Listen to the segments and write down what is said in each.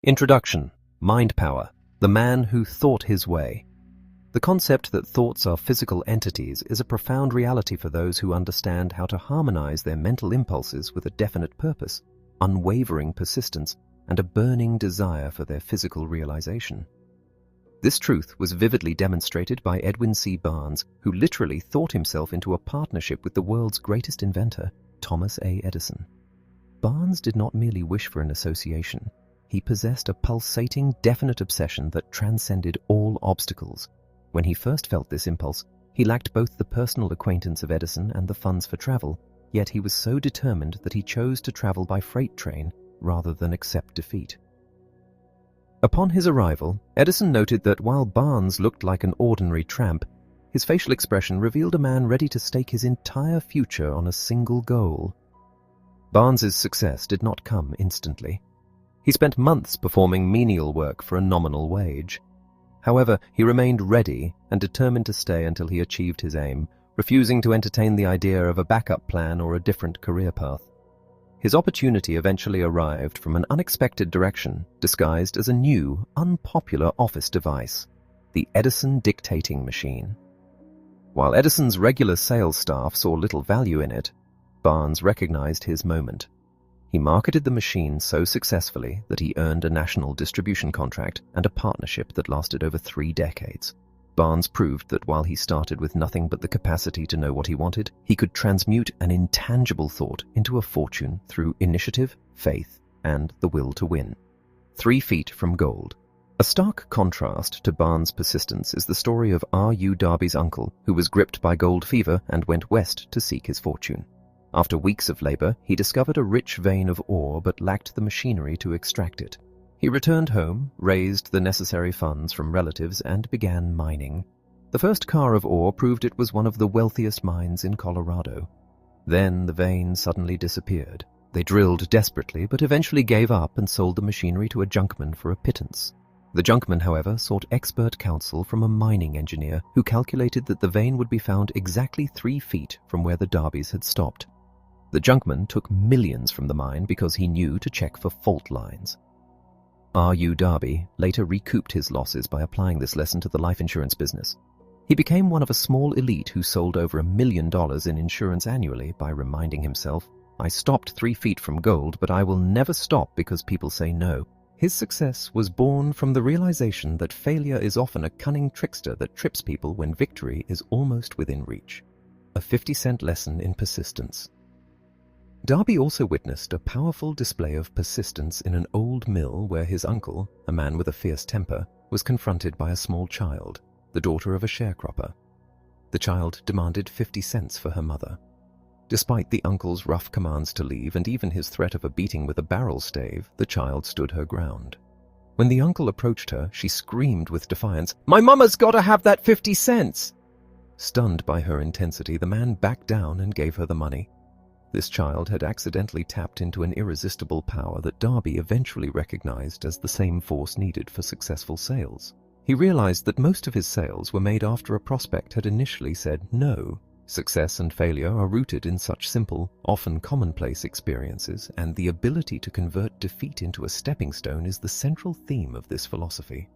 Introduction. Mind Power. The Man Who Thought His Way. The concept that thoughts are physical entities is a profound reality for those who understand how to harmonize their mental impulses with a definite purpose, unwavering persistence, and a burning desire for their physical realization. This truth was vividly demonstrated by Edwin C. Barnes, who literally thought himself into a partnership with the world's greatest inventor, Thomas A. Edison. Barnes did not merely wish for an association. He possessed a pulsating, definite obsession that transcended all obstacles. When he first felt this impulse, he lacked both the personal acquaintance of Edison and the funds for travel, yet he was so determined that he chose to travel by freight train rather than accept defeat. Upon his arrival, Edison noted that while Barnes looked like an ordinary tramp, his facial expression revealed a man ready to stake his entire future on a single goal. Barnes's success did not come instantly. He spent months performing menial work for a nominal wage. However, he remained ready and determined to stay until he achieved his aim, refusing to entertain the idea of a backup plan or a different career path. His opportunity eventually arrived from an unexpected direction, disguised as a new, unpopular office device, the Edison dictating machine. While Edison's regular sales staff saw little value in it, Barnes recognized his moment. He marketed the machine so successfully that he earned a national distribution contract and a partnership that lasted over 3 decades. Barnes proved that while he started with nothing but the capacity to know what he wanted, he could transmute an intangible thought into a fortune through initiative, faith, and the will to win. 3 feet from gold. A stark contrast to Barnes' persistence is the story of R.U. Darby's uncle, who was gripped by gold fever and went west to seek his fortune. After weeks of labor, he discovered a rich vein of ore but lacked the machinery to extract it. He returned home, raised the necessary funds from relatives, and began mining. The first car of ore proved it was one of the wealthiest mines in Colorado. Then the vein suddenly disappeared. They drilled desperately, but eventually gave up and sold the machinery to a junkman for a pittance. The junkman, however, sought expert counsel from a mining engineer who calculated that the vein would be found exactly 3 feet from where the Darbys had stopped. The junkman took millions from the mine because he knew to check for fault lines. R.U. Darby later recouped his losses by applying this lesson to the life insurance business. He became one of a small elite who sold over $1 million in insurance annually by reminding himself, "I stopped 3 feet from gold, but I will never stop because people say no." His success was born from the realization that failure is often a cunning trickster that trips people when victory is almost within reach. A 50-cent lesson in persistence. Darby also witnessed a powerful display of persistence in an old mill where his uncle, a man with a fierce temper, was confronted by a small child, the daughter of a sharecropper. The child demanded 50 cents for her mother. Despite the uncle's rough commands to leave and even his threat of a beating with a barrel stave, the child stood her ground. When the uncle approached her, she screamed with defiance, "My mama's got to have that 50 cents!" Stunned by her intensity, the man backed down and gave her the money. This child had accidentally tapped into an irresistible power that Darby eventually recognized as the same force needed for successful sales. He realized that most of his sales were made after a prospect had initially said no. Success and failure are rooted in such simple, often commonplace experiences, and the ability to convert defeat into a stepping stone is the central theme of this philosophy.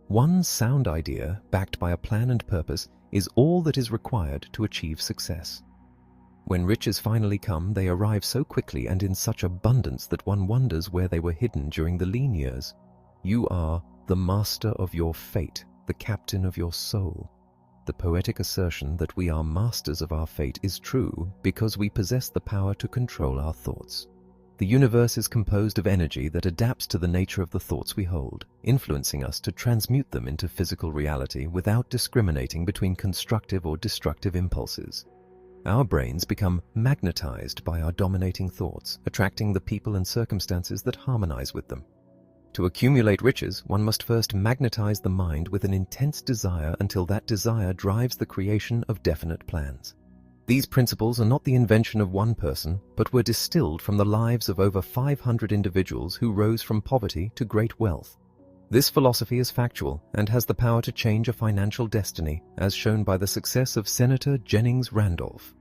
One sound idea, backed by a plan and purpose, is all that is required to achieve success. When riches finally come, they arrive so quickly and in such abundance that one wonders where they were hidden during the lean years. You are the master of your fate, the captain of your soul. The poetic assertion that we are masters of our fate is true because we possess the power to control our thoughts. The universe is composed of energy that adapts to the nature of the thoughts we hold, influencing us to transmute them into physical reality without discriminating between constructive or destructive impulses. Our brains become magnetized by our dominating thoughts, attracting the people and circumstances that harmonize with them. To accumulate riches, one must first magnetize the mind with an intense desire until that desire drives the creation of definite plans. These principles are not the invention of one person, but were distilled from the lives of over 500 individuals who rose from poverty to great wealth. This philosophy is factual and has the power to change a financial destiny, as shown by the success of Senator Jennings Randolph.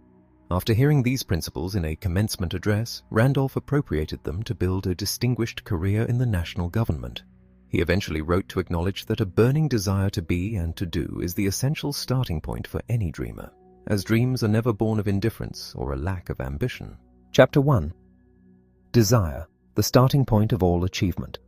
After hearing these principles in a commencement address, Randolph appropriated them to build a distinguished career in the national government. He eventually wrote to acknowledge that a burning desire to be and to do is the essential starting point for any dreamer, as dreams are never born of indifference or a lack of ambition. Chapter 1. Desire, the starting point of all achievement.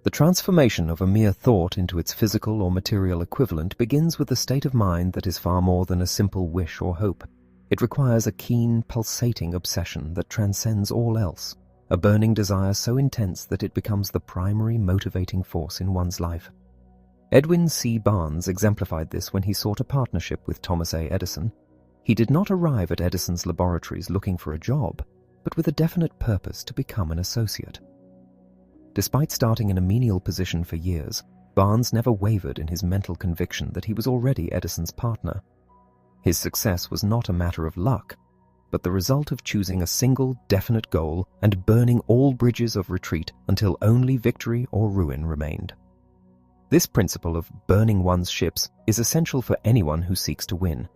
The transformation of a mere thought into its physical or material equivalent begins with a state of mind that is far more than a simple wish or hope. It requires a keen, pulsating obsession that transcends all else, a burning desire so intense that it becomes the primary motivating force in one's life. Edwin C. Barnes exemplified this when he sought a partnership with Thomas A. Edison. He did not arrive at Edison's laboratories looking for a job, but with a definite purpose to become an associate. Despite starting in a menial position for years, Barnes never wavered in his mental conviction that he was already Edison's partner. His success was not a matter of luck, but the result of choosing a single, definite goal and burning all bridges of retreat until only victory or ruin remained. This principle of burning one's ships is essential for anyone who seeks to win.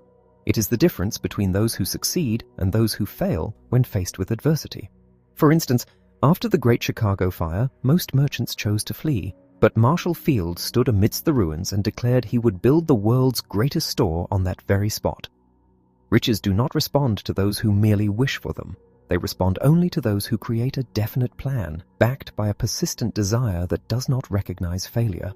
It is the difference between those who succeed and those who fail when faced with adversity. For instance, after the Great Chicago Fire, most merchants chose to flee, but Marshall Field stood amidst the ruins and declared he would build the world's greatest store on that very spot. Riches do not respond to those who merely wish for them. They respond only to those who create a definite plan, backed by a persistent desire that does not recognize failure.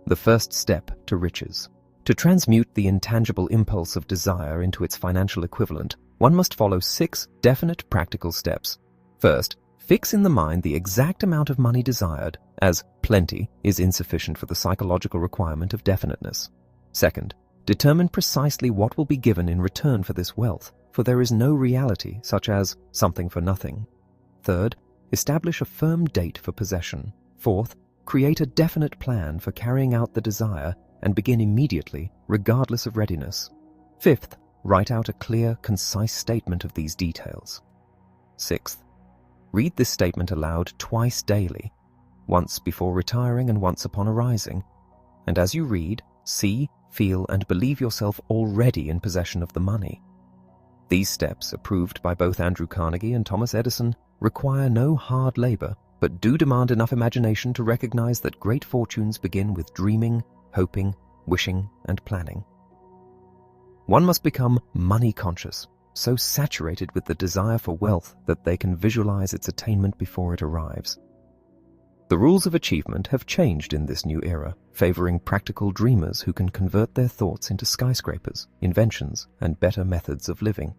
The first step to riches. To transmute the intangible impulse of desire into its financial equivalent, one must follow 6 definite practical steps. First, fix in the mind the exact amount of money desired, as plenty is insufficient for the psychological requirement of definiteness. Second, determine precisely what will be given in return for this wealth, for there is no reality such as something for nothing. Third, establish a firm date for possession. Fourth, create a definite plan for carrying out the desire and begin immediately, regardless of readiness. Fifth, write out a clear, concise statement of these details. Sixth, read this statement aloud twice daily, once before retiring and once upon arising. And as you read, see, feel, and believe yourself already in possession of the money. These steps, approved by both Andrew Carnegie and Thomas Edison, require no hard labor, but do demand enough imagination to recognize that great fortunes begin with dreaming, hoping, wishing, and planning. One must become money-conscious, so saturated with the desire for wealth that they can visualize its attainment before it arrives. The rules of achievement have changed in this new era, favoring practical dreamers who can convert their thoughts into skyscrapers, inventions, and better methods of living.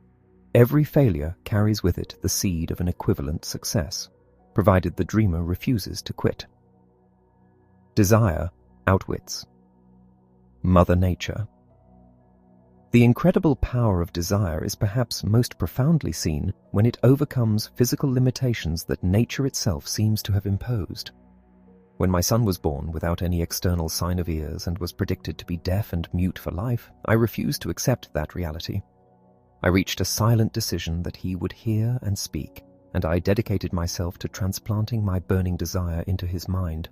Every failure carries with it the seed of an equivalent success, provided the dreamer refuses to quit. Desire outwits Mother Nature. The incredible power of desire is perhaps most profoundly seen when it overcomes physical limitations that nature itself seems to have imposed. When my son was born without any external sign of ears and was predicted to be deaf and mute for life, I refused to accept that reality. I reached a silent decision that he would hear and speak, and I dedicated myself to transplanting my burning desire into his mind.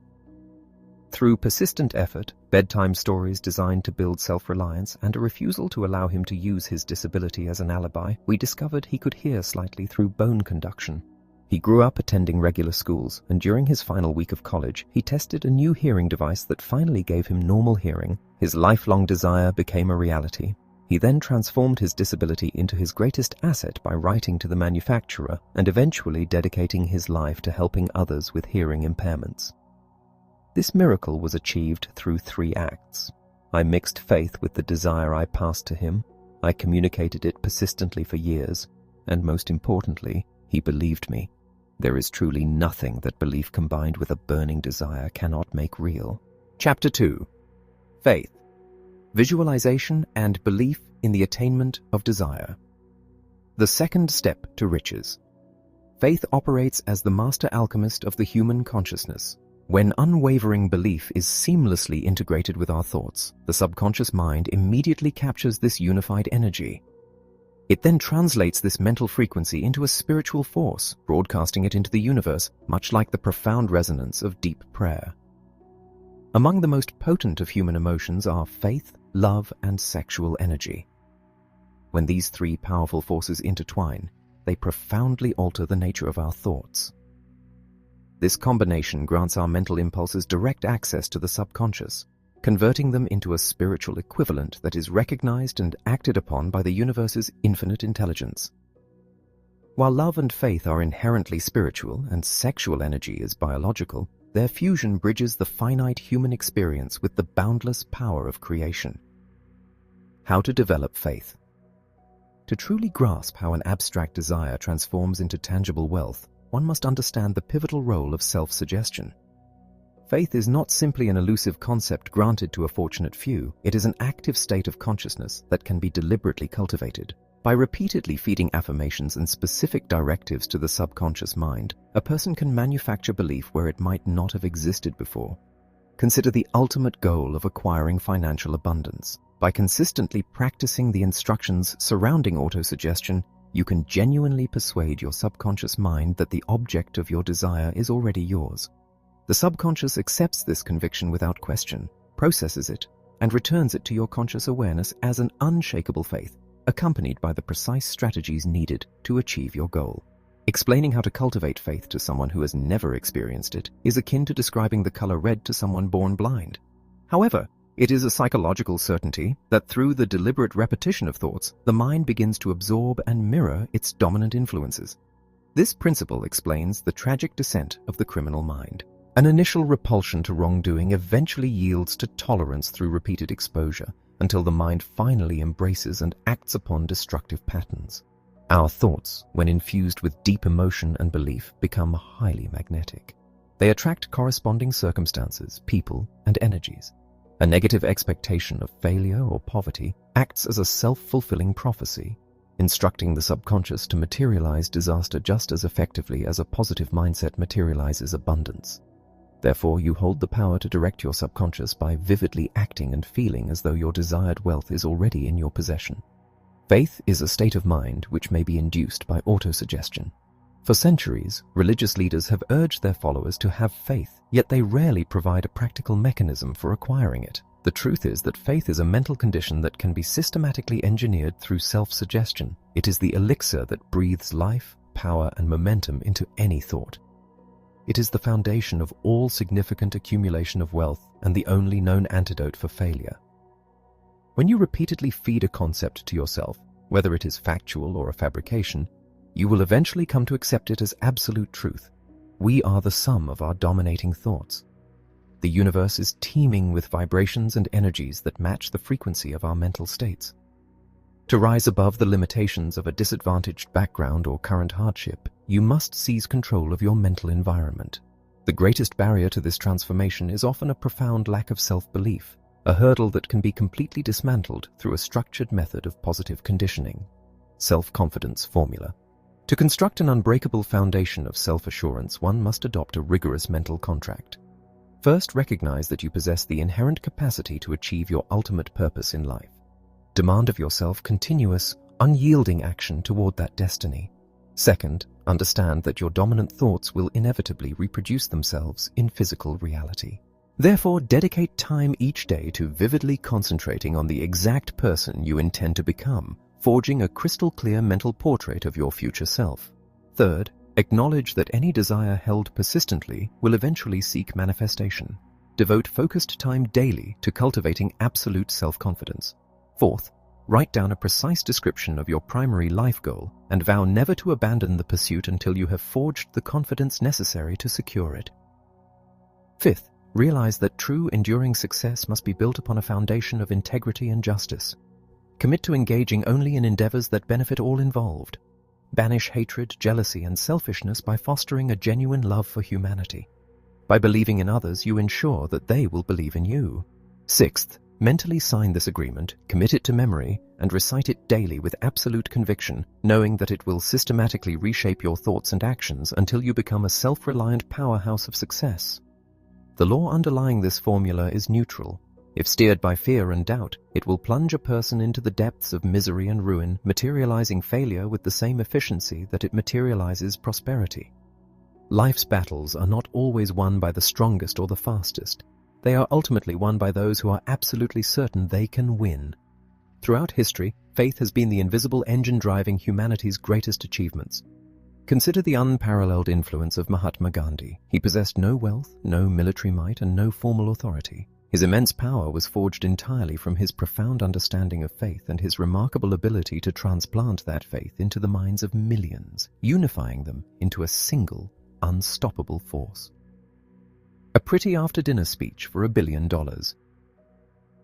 Through persistent effort, bedtime stories designed to build self-reliance, and a refusal to allow him to use his disability as an alibi, we discovered he could hear slightly through bone conduction. He grew up attending regular schools, and during his final week of college, he tested a new hearing device that finally gave him normal hearing. His lifelong desire became a reality. He then transformed his disability into his greatest asset by writing to the manufacturer and eventually dedicating his life to helping others with hearing impairments. This miracle was achieved through 3 acts. I mixed faith with the desire I passed to him, I communicated it persistently for years, and most importantly, he believed me. There is truly nothing that belief combined with a burning desire cannot make real. Chapter 2. Faith. Visualization and belief in the attainment of desire. The second step to riches. Faith operates as the master alchemist of the human consciousness. When unwavering belief is seamlessly integrated with our thoughts, the subconscious mind immediately captures this unified energy. It then translates this mental frequency into a spiritual force, broadcasting it into the universe, much like the profound resonance of deep prayer. Among the most potent of human emotions are faith, love, and sexual energy. When these three powerful forces intertwine, they profoundly alter the nature of our thoughts. This combination grants our mental impulses direct access to the subconscious, converting them into a spiritual equivalent that is recognized and acted upon by the universe's infinite intelligence. While love and faith are inherently spiritual and sexual energy is biological, their fusion bridges the finite human experience with the boundless power of creation. How to develop faith. To truly grasp how an abstract desire transforms into tangible wealth, one must understand the pivotal role of self-suggestion. Faith is not simply an elusive concept granted to a fortunate few. It is an active state of consciousness that can be deliberately cultivated. By repeatedly feeding affirmations and specific directives to the subconscious mind, a person can manufacture belief where it might not have existed before. Consider the ultimate goal of acquiring financial abundance. By consistently practicing the instructions surrounding autosuggestion, you can genuinely persuade your subconscious mind that the object of your desire is already yours. The subconscious accepts this conviction without question, processes it, and returns it to your conscious awareness as an unshakable faith, accompanied by the precise strategies needed to achieve your goal. Explaining how to cultivate faith to someone who has never experienced it is akin to describing the color red to someone born blind. However, it is a psychological certainty that through the deliberate repetition of thoughts, the mind begins to absorb and mirror its dominant influences. This principle explains the tragic descent of the criminal mind. An initial repulsion to wrongdoing eventually yields to tolerance through repeated exposure, until the mind finally embraces and acts upon destructive patterns. Our thoughts, when infused with deep emotion and belief, become highly magnetic. They attract corresponding circumstances, people, and energies. A negative expectation of failure or poverty acts as a self-fulfilling prophecy, instructing the subconscious to materialize disaster just as effectively as a positive mindset materializes abundance. Therefore, you hold the power to direct your subconscious by vividly acting and feeling as though your desired wealth is already in your possession. Faith is a state of mind which may be induced by autosuggestion. For centuries, religious leaders have urged their followers to have faith, yet they rarely provide a practical mechanism for acquiring it. The truth is that faith is a mental condition that can be systematically engineered through self-suggestion. It is the elixir that breathes life, power, and momentum into any thought. It is the foundation of all significant accumulation of wealth and the only known antidote for failure. When you repeatedly feed a concept to yourself, whether it is factual or a fabrication, you will eventually come to accept it as absolute truth. We are the sum of our dominating thoughts. The universe is teeming with vibrations and energies that match the frequency of our mental states. To rise above the limitations of a disadvantaged background or current hardship, you must seize control of your mental environment. The greatest barrier to this transformation is often a profound lack of self-belief, a hurdle that can be completely dismantled through a structured method of positive conditioning. Self-confidence formula. To construct an unbreakable foundation of self-assurance, one must adopt a rigorous mental contract. First, recognize that you possess the inherent capacity to achieve your ultimate purpose in life. Demand of yourself continuous, unyielding action toward that destiny. Second, understand that your dominant thoughts will inevitably reproduce themselves in physical reality. Therefore, dedicate time each day to vividly concentrating on the exact person you intend to become, forging a crystal-clear mental portrait of your future self. Third, acknowledge that any desire held persistently will eventually seek manifestation. Devote focused time daily to cultivating absolute self-confidence. Fourth, write down a precise description of your primary life goal and vow never to abandon the pursuit until you have forged the confidence necessary to secure it. Fifth, realize that true, enduring success must be built upon a foundation of integrity and justice. Commit to engaging only in endeavors that benefit all involved. Banish hatred, jealousy, and selfishness by fostering a genuine love for humanity. By believing in others, you ensure that they will believe in you. Sixth, mentally sign this agreement, commit it to memory, and recite it daily with absolute conviction, knowing that it will systematically reshape your thoughts and actions until you become a self-reliant powerhouse of success. The law underlying this formula is neutral. If steered by fear and doubt, it will plunge a person into the depths of misery and ruin, materializing failure with the same efficiency that it materializes prosperity. Life's battles are not always won by the strongest or the fastest. They are ultimately won by those who are absolutely certain they can win. Throughout history, faith has been the invisible engine driving humanity's greatest achievements. Consider the unparalleled influence of Mahatma Gandhi. He possessed no wealth, no military might, and no formal authority. His immense power was forged entirely from his profound understanding of faith and his remarkable ability to transplant that faith into the minds of millions, unifying them into a single, unstoppable force. A pretty after-dinner speech for $1 billion.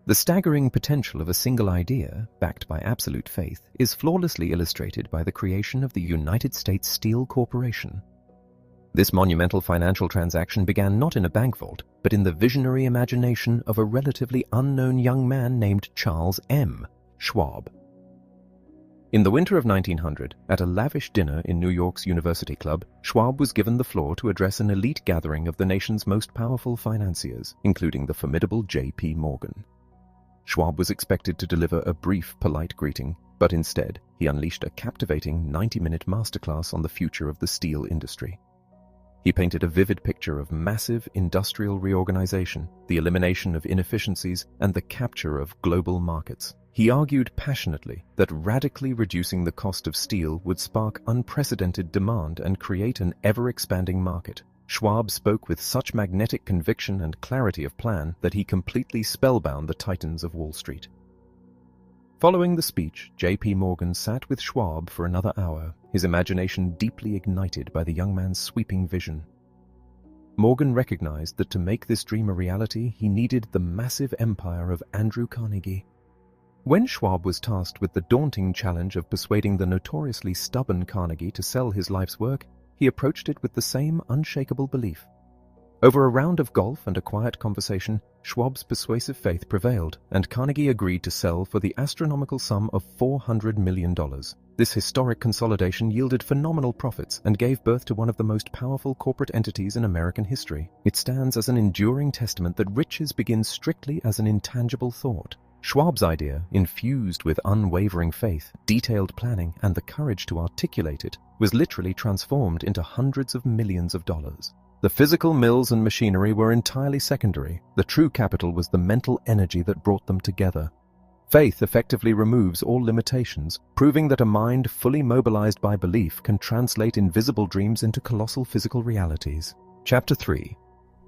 The staggering potential of a single idea, backed by absolute faith, is flawlessly illustrated by the creation of the United States Steel Corporation. This monumental financial transaction began not in a bank vault, but in the visionary imagination of a relatively unknown young man named Charles M. Schwab. In the winter of 1900, at a lavish dinner in New York's University Club, Schwab was given the floor to address an elite gathering of the nation's most powerful financiers, including the formidable J.P. Morgan. Schwab was expected to deliver a brief, polite greeting, but instead, he unleashed a captivating 90-minute masterclass on the future of the steel industry. He painted a vivid picture of massive industrial reorganization, the elimination of inefficiencies, and the capture of global markets. He argued passionately that radically reducing the cost of steel would spark unprecedented demand and create an ever-expanding market. Schwab spoke with such magnetic conviction and clarity of plan that he completely spellbound the titans of Wall Street. Following the speech, J.P. Morgan sat with Schwab for another hour, his imagination deeply ignited by the young man's sweeping vision. Morgan recognized that to make this dream a reality, he needed the massive empire of Andrew Carnegie. When Schwab was tasked with the daunting challenge of persuading the notoriously stubborn Carnegie to sell his life's work, he approached it with the same unshakable belief. Over a round of golf and a quiet conversation, Schwab's persuasive faith prevailed, and Carnegie agreed to sell for the astronomical sum of $400 million. This historic consolidation yielded phenomenal profits and gave birth to one of the most powerful corporate entities in American history. It stands as an enduring testament that riches begin strictly as an intangible thought. Schwab's idea, infused with unwavering faith, detailed planning, and the courage to articulate it, was literally transformed into hundreds of millions of dollars. The physical mills and machinery were entirely secondary. The true capital was the mental energy that brought them together. Faith effectively removes all limitations, proving that a mind fully mobilized by belief can translate invisible dreams into colossal physical realities. Chapter 3.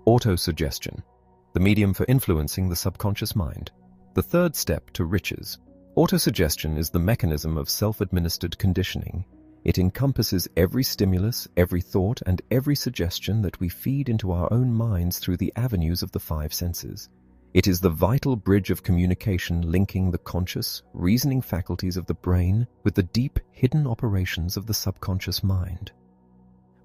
Autosuggestion, the medium for influencing the subconscious mind. The third step to riches. Autosuggestion is the mechanism of self-administered conditioning. It encompasses every stimulus, every thought, and every suggestion that we feed into our own minds through the avenues of the five senses. It is the vital bridge of communication linking the conscious, reasoning faculties of the brain with the deep, hidden operations of the subconscious mind.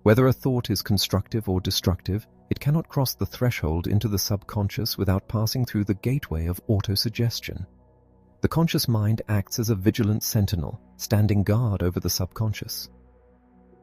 Whether a thought is constructive or destructive, it cannot cross the threshold into the subconscious without passing through the gateway of autosuggestion. The conscious mind acts as a vigilant sentinel, standing guard over the subconscious.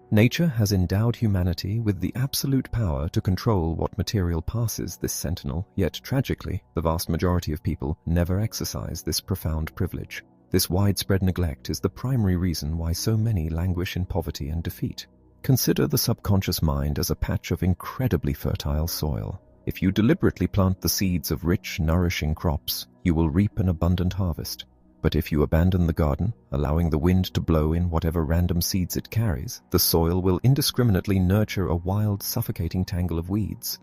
Nature has endowed humanity with the absolute power to control what material passes this sentinel, yet tragically, the vast majority of people never exercise this profound privilege. This widespread neglect is the primary reason why so many languish in poverty and defeat. Consider the subconscious mind as a patch of incredibly fertile soil. If you deliberately plant the seeds of rich, nourishing crops, you will reap an abundant harvest. But if you abandon the garden, allowing the wind to blow in whatever random seeds it carries, the soil will indiscriminately nurture a wild, suffocating tangle of weeds.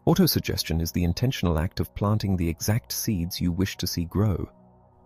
Autosuggestion is the intentional act of planting the exact seeds you wish to see grow.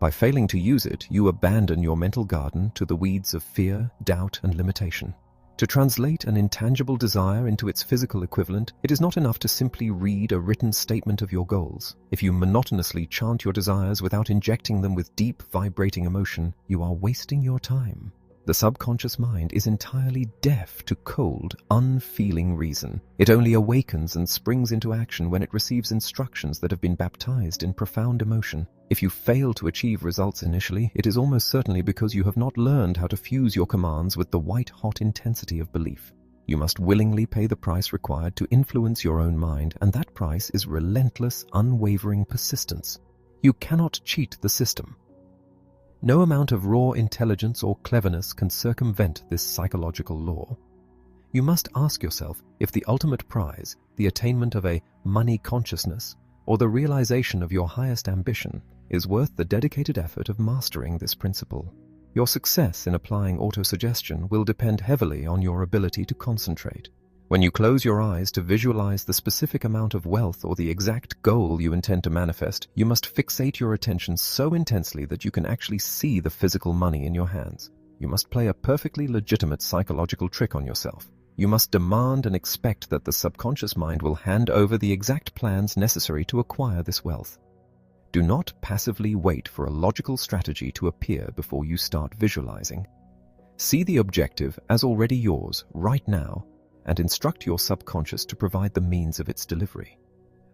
By failing to use it, you abandon your mental garden to the weeds of fear, doubt, and limitation. To translate an intangible desire into its physical equivalent, it is not enough to simply read a written statement of your goals. If you monotonously chant your desires without injecting them with deep, vibrating emotion, you are wasting your time. The subconscious mind is entirely deaf to cold, unfeeling reason. It only awakens and springs into action when it receives instructions that have been baptized in profound emotion. If you fail to achieve results initially, it is almost certainly because you have not learned how to fuse your commands with the white-hot intensity of belief. You must willingly pay the price required to influence your own mind, and that price is relentless, unwavering persistence. You cannot cheat the system. No amount of raw intelligence or cleverness can circumvent this psychological law. You must ask yourself if the ultimate prize, the attainment of a money consciousness, or the realization of your highest ambition, is worth the dedicated effort of mastering this principle. Your success in applying autosuggestion will depend heavily on your ability to concentrate. When you close your eyes to visualize the specific amount of wealth or the exact goal you intend to manifest, you must fixate your attention so intensely that you can actually see the physical money in your hands. You must play a perfectly legitimate psychological trick on yourself. You must demand and expect that the subconscious mind will hand over the exact plans necessary to acquire this wealth. Do not passively wait for a logical strategy to appear before you start visualizing. See the objective as already yours right now and instruct your subconscious to provide the means of its delivery.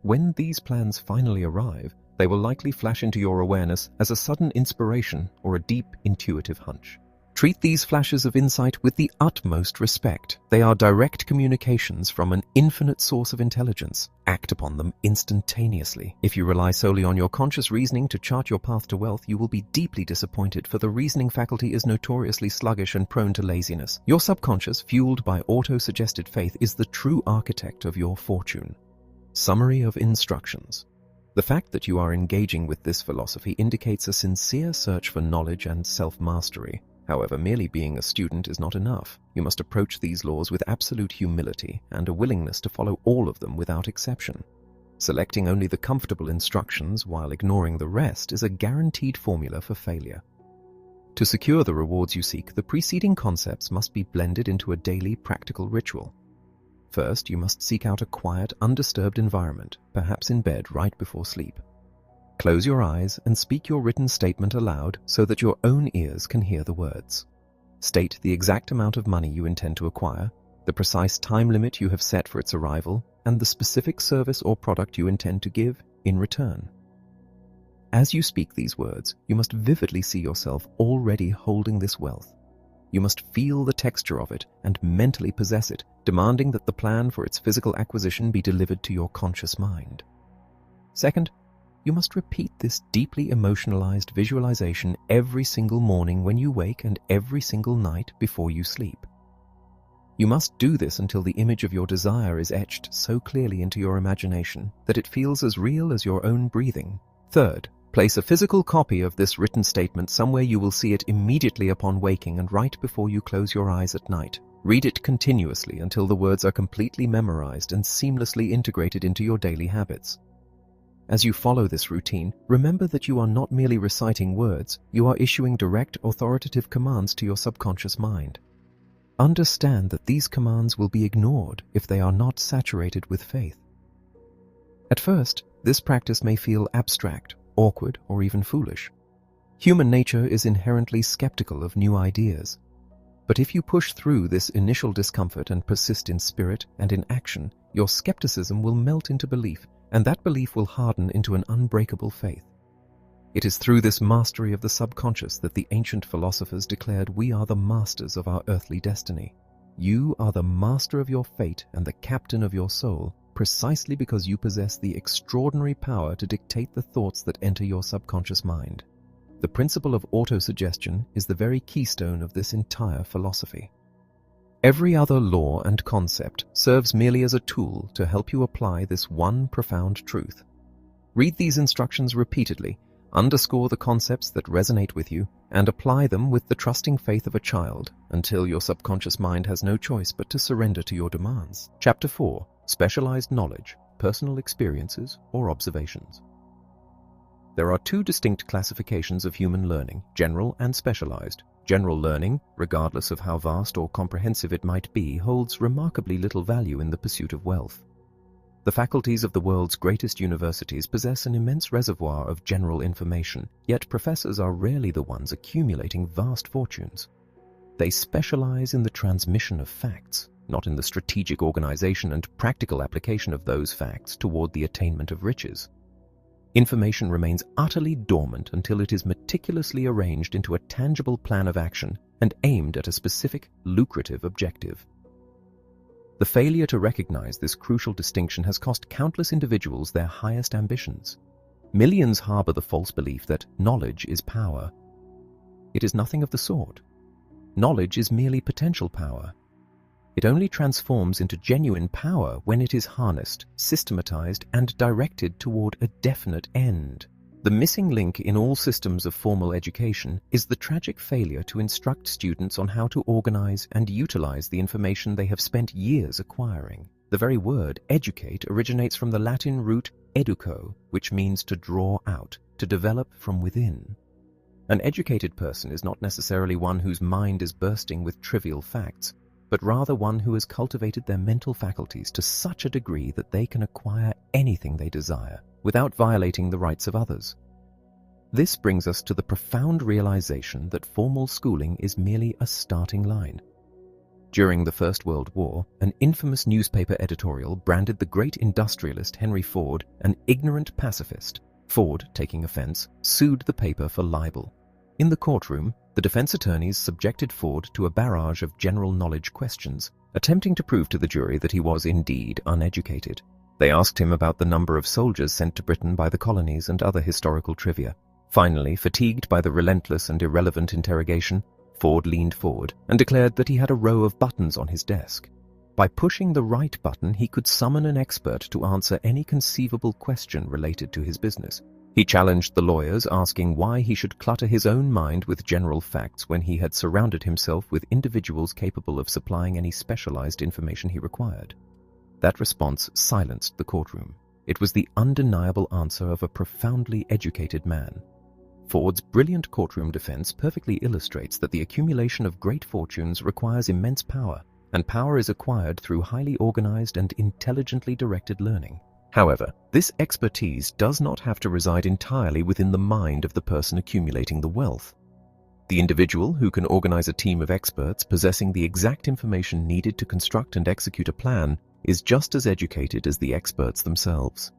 When these plans finally arrive, they will likely flash into your awareness as a sudden inspiration or a deep intuitive hunch. Treat these flashes of insight with the utmost respect. They are direct communications from an infinite source of intelligence. Act upon them instantaneously. If you rely solely on your conscious reasoning to chart your path to wealth, you will be deeply disappointed, for the reasoning faculty is notoriously sluggish and prone to laziness. Your subconscious, fueled by auto-suggested faith, is the true architect of your fortune. Summary of instructions. The fact that you are engaging with this philosophy indicates a sincere search for knowledge and self-mastery. However, merely being a student is not enough. You must approach these laws with absolute humility and a willingness to follow all of them without exception. Selecting only the comfortable instructions while ignoring the rest is a guaranteed formula for failure. To secure the rewards you seek, the preceding concepts must be blended into a daily practical ritual. First, you must seek out a quiet, undisturbed environment, perhaps in bed right before sleep. Close your eyes and speak your written statement aloud so that your own ears can hear the words. State the exact amount of money you intend to acquire, the precise time limit you have set for its arrival, and the specific service or product you intend to give in return. As you speak these words, you must vividly see yourself already holding this wealth. You must feel the texture of it and mentally possess it, demanding that the plan for its physical acquisition be delivered to your conscious mind. Second, you must repeat this deeply emotionalized visualization every single morning when you wake and every single night before you sleep. You must do this until the image of your desire is etched so clearly into your imagination that it feels as real as your own breathing. Third, place a physical copy of this written statement somewhere you will see it immediately upon waking and right before you close your eyes at night. Read it continuously until the words are completely memorized and seamlessly integrated into your daily habits. As you follow this routine, remember that you are not merely reciting words, you are issuing direct, authoritative commands to your subconscious mind. Understand that these commands will be ignored if they are not saturated with faith. At first, this practice may feel abstract, awkward, or even foolish. Human nature is inherently skeptical of new ideas. But if you push through this initial discomfort and persist in spirit and in action, your skepticism will melt into belief, and that belief will harden into an unbreakable faith. It is through this mastery of the subconscious that the ancient philosophers declared we are the masters of our earthly destiny. You are the master of your fate and the captain of your soul, precisely because you possess the extraordinary power to dictate the thoughts that enter your subconscious mind. The principle of autosuggestion is the very keystone of this entire philosophy. Every other law and concept serves merely as a tool to help you apply this one profound truth. Read these instructions repeatedly, underscore the concepts that resonate with you, and apply them with the trusting faith of a child until your subconscious mind has no choice but to surrender to your demands. Chapter 4. Specialized knowledge, personal experiences, or observations. There are two distinct classifications of human learning, general and specialized. General learning, regardless of how vast or comprehensive it might be, holds remarkably little value in the pursuit of wealth. The faculties of the world's greatest universities possess an immense reservoir of general information, yet professors are rarely the ones accumulating vast fortunes. They specialize in the transmission of facts, not in the strategic organization and practical application of those facts toward the attainment of riches. Information remains utterly dormant until it is meticulously arranged into a tangible plan of action and aimed at a specific, lucrative objective. The failure to recognize this crucial distinction has cost countless individuals their highest ambitions. Millions harbor the false belief that knowledge is power. It is nothing of the sort. Knowledge is merely potential power. It only transforms into genuine power when it is harnessed, systematized, and directed toward a definite end. The missing link in all systems of formal education is the tragic failure to instruct students on how to organize and utilize the information they have spent years acquiring. The very word educate originates from the Latin root educo, which means to draw out, to develop from within. An educated person is not necessarily one whose mind is bursting with trivial facts, but rather one who has cultivated their mental faculties to such a degree that they can acquire anything they desire without violating the rights of others. This brings us to the profound realization that formal schooling is merely a starting line. During the First World War, an infamous newspaper editorial branded the great industrialist Henry Ford an ignorant pacifist. Ford, taking offense, sued the paper for libel. In the courtroom, the defense attorneys subjected Ford to a barrage of general knowledge questions, attempting to prove to the jury that he was indeed uneducated. They asked him about the number of soldiers sent to Britain by the colonies and other historical trivia. Finally, fatigued by the relentless and irrelevant interrogation, Ford leaned forward and declared that he had a row of buttons on his desk. By pushing the right button, he could summon an expert to answer any conceivable question related to his business. He challenged the lawyers, asking why he should clutter his own mind with general facts when he had surrounded himself with individuals capable of supplying any specialized information he required. That response silenced the courtroom. It was the undeniable answer of a profoundly educated man. Ford's brilliant courtroom defense perfectly illustrates that the accumulation of great fortunes requires immense power, and power is acquired through highly organized and intelligently directed learning. However, this expertise does not have to reside entirely within the mind of the person accumulating the wealth. The individual who can organize a team of experts possessing the exact information needed to construct and execute a plan is just as educated as the experts themselves.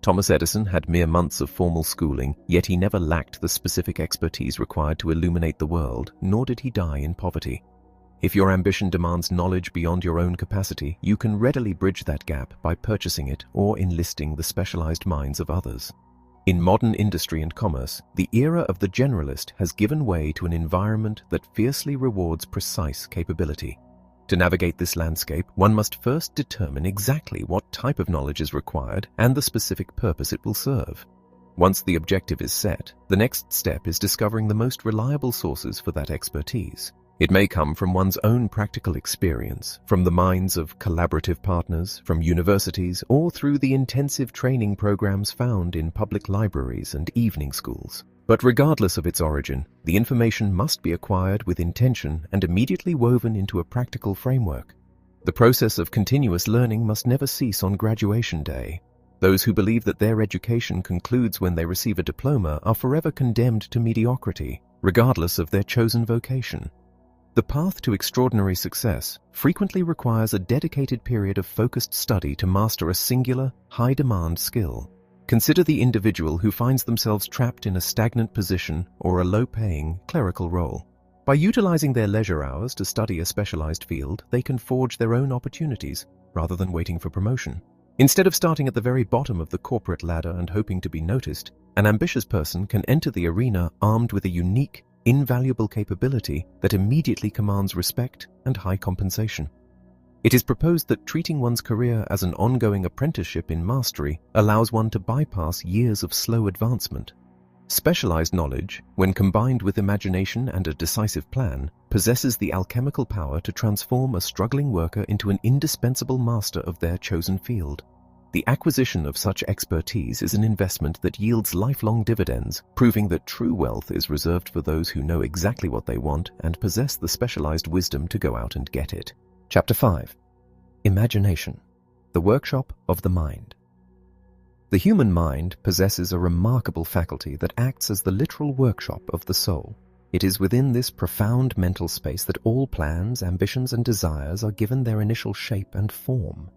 Thomas Edison had mere months of formal schooling, yet he never lacked the specific expertise required to illuminate the world, nor did he die in poverty. If your ambition demands knowledge beyond your own capacity, you can readily bridge that gap by purchasing it or enlisting the specialized minds of others. In modern industry and commerce, the era of the generalist has given way to an environment that fiercely rewards precise capability. To navigate this landscape, one must first determine exactly what type of knowledge is required and the specific purpose it will serve. Once the objective is set, the next step is discovering the most reliable sources for that expertise. It may come from one's own practical experience, from the minds of collaborative partners, from universities, or through the intensive training programs found in public libraries and evening schools. But regardless of its origin, the information must be acquired with intention and immediately woven into a practical framework. The process of continuous learning must never cease on graduation day. Those who believe that their education concludes when they receive a diploma are forever condemned to mediocrity, regardless of their chosen vocation. The path to extraordinary success frequently requires a dedicated period of focused study to master a singular, high-demand skill. Consider the individual who finds themselves trapped in a stagnant position or a low-paying clerical role. By utilizing their leisure hours to study a specialized field, they can forge their own opportunities rather than waiting for promotion. Instead of starting at the very bottom of the corporate ladder and hoping to be noticed, an ambitious person can enter the arena armed with a unique, invaluable capability that immediately commands respect and high compensation. It is proposed that treating one's career as an ongoing apprenticeship in mastery allows one to bypass years of slow advancement. Specialized knowledge, when combined with imagination and a decisive plan, possesses the alchemical power to transform a struggling worker into an indispensable master of their chosen field. The acquisition of such expertise is an investment that yields lifelong dividends, proving that true wealth is reserved for those who know exactly what they want and possess the specialized wisdom to go out and get it. Chapter 5. Imagination, the workshop of the mind. The human mind possesses a remarkable faculty that acts as the literal workshop of the soul. It is within this profound mental space that all plans, ambitions, and desires are given their initial shape and form.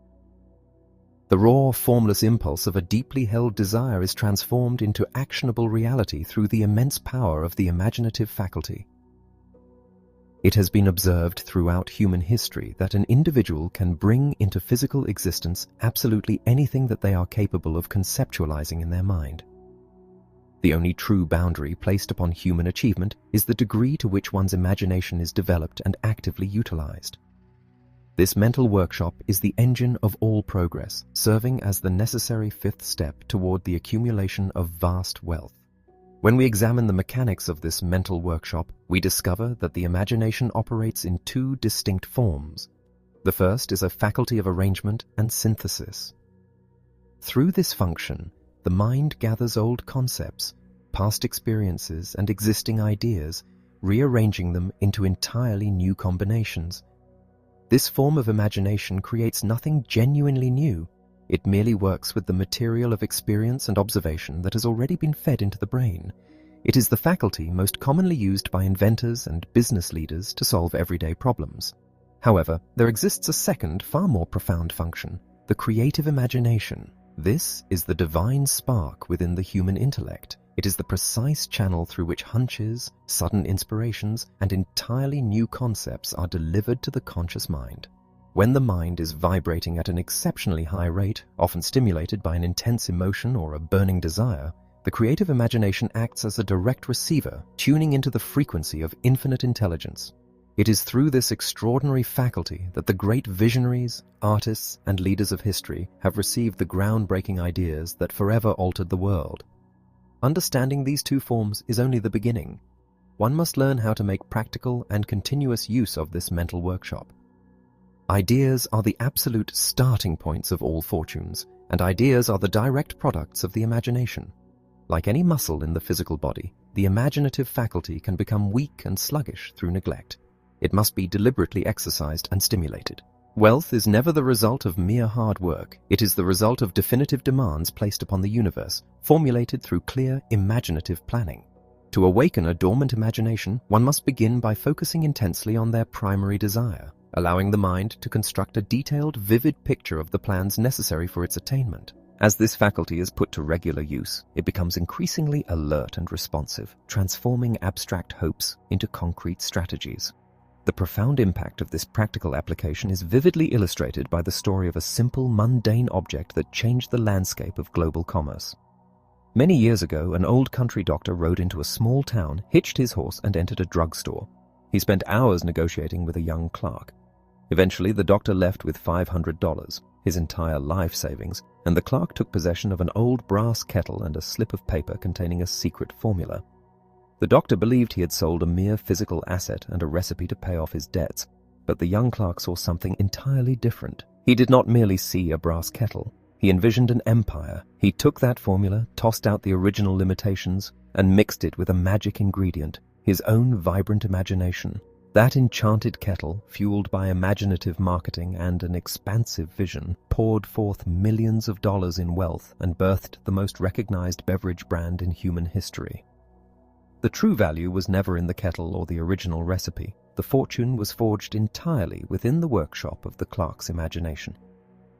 The raw, formless impulse of a deeply held desire is transformed into actionable reality through the immense power of the imaginative faculty. It has been observed throughout human history that an individual can bring into physical existence absolutely anything that they are capable of conceptualizing in their mind. The only true boundary placed upon human achievement is the degree to which one's imagination is developed and actively utilized. This mental workshop is the engine of all progress, serving as the necessary fifth step toward the accumulation of vast wealth. When we examine the mechanics of this mental workshop, we discover that the imagination operates in two distinct forms. The first is a faculty of arrangement and synthesis. Through this function, the mind gathers old concepts, past experiences, and existing ideas, rearranging them into entirely new combinations. This form of imagination creates nothing genuinely new. It merely works with the material of experience and observation that has already been fed into the brain. It is the faculty most commonly used by inventors and business leaders to solve everyday problems. However, there exists a second, far more profound function, the creative imagination. This is the divine spark within the human intellect. It is the precise channel through which hunches, sudden inspirations, and entirely new concepts are delivered to the conscious mind. When the mind is vibrating at an exceptionally high rate, often stimulated by an intense emotion or a burning desire, the creative imagination acts as a direct receiver, tuning into the frequency of infinite intelligence. It is through this extraordinary faculty that the great visionaries, artists, and leaders of history have received the groundbreaking ideas that forever altered the world. Understanding these two forms is only the beginning. One must learn how to make practical and continuous use of this mental workshop. Ideas are the absolute starting points of all fortunes, and ideas are the direct products of the imagination. Like any muscle in the physical body, the imaginative faculty can become weak and sluggish through neglect. It must be deliberately exercised and stimulated. Wealth is never the result of mere hard work. It is the result of definitive demands placed upon the universe, formulated through clear, imaginative planning. To awaken a dormant imagination, one must begin by focusing intensely on their primary desire, allowing the mind to construct a detailed, vivid picture of the plans necessary for its attainment. As this faculty is put to regular use, it becomes increasingly alert and responsive, transforming abstract hopes into concrete strategies. The profound impact of this practical application is vividly illustrated by the story of a simple, mundane object that changed the landscape of global commerce. Many years ago, an old country doctor rode into a small town, hitched his horse, and entered a drugstore. He spent hours negotiating with a young clerk. Eventually, the doctor left with $500, his entire life savings, and the clerk took possession of an old brass kettle and a slip of paper containing a secret formula. The doctor believed he had sold a mere physical asset and a recipe to pay off his debts, but the young clerk saw something entirely different. He did not merely see a brass kettle. He envisioned an empire. He took that formula, tossed out the original limitations, and mixed it with a magic ingredient, his own vibrant imagination. That enchanted kettle, fueled by imaginative marketing and an expansive vision, poured forth millions of dollars in wealth and birthed the most recognized beverage brand in human history. The true value was never in the kettle or the original recipe. The fortune was forged entirely within the workshop of the clerk's imagination.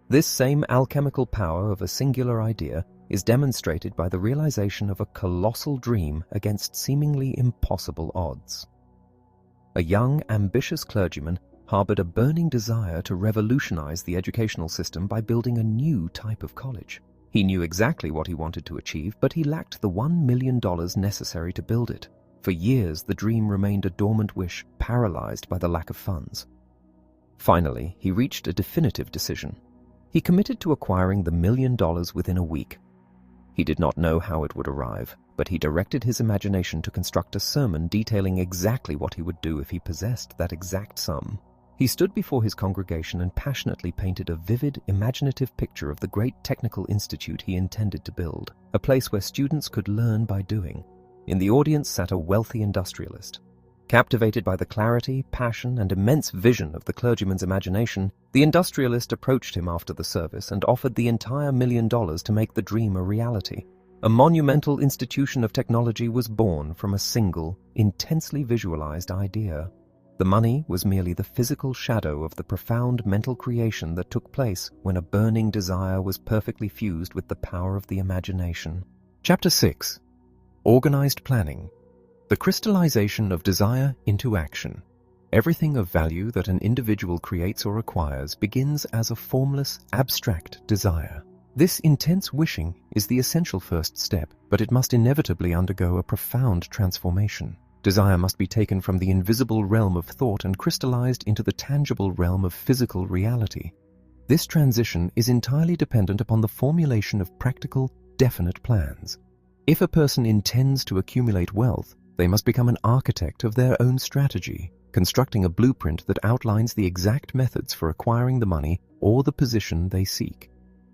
This same alchemical power of a singular idea is demonstrated by the realization of a colossal dream against seemingly impossible odds. A young, ambitious clergyman harbored a burning desire to revolutionize the educational system by building a new type of college. He knew exactly what he wanted to achieve, but he lacked the $1 million necessary to build it. For years, the dream remained a dormant wish, paralyzed by the lack of funds. Finally, he reached a definitive decision. He committed to acquiring the $1 million within a week. He did not know how it would arrive, but he directed his imagination to construct a sermon detailing exactly what he would do if he possessed that exact sum. He stood before his congregation and passionately painted a vivid, imaginative picture of the great technical institute he intended to build, a place where students could learn by doing. In the audience sat a wealthy industrialist. Captivated by the clarity, passion, and immense vision of the clergyman's imagination, the industrialist approached him after the service and offered the entire $1 million to make the dream a reality. A monumental institution of technology was born from a single, intensely visualized idea. The money was merely the physical shadow of the profound mental creation that took place when a burning desire was perfectly fused with the power of the imagination. Chapter 6. Organized Planning. The crystallization of desire into action. Everything of value that an individual creates or acquires begins as a formless, abstract desire. This intense wishing is the essential first step, but it must inevitably undergo a profound transformation. Desire must be taken from the invisible realm of thought and crystallized into the tangible realm of physical reality. This transition is entirely dependent upon the formulation of practical, definite plans. If a person intends to accumulate wealth, they must become an architect of their own strategy, constructing a blueprint that outlines the exact methods for acquiring the money or the position they seek.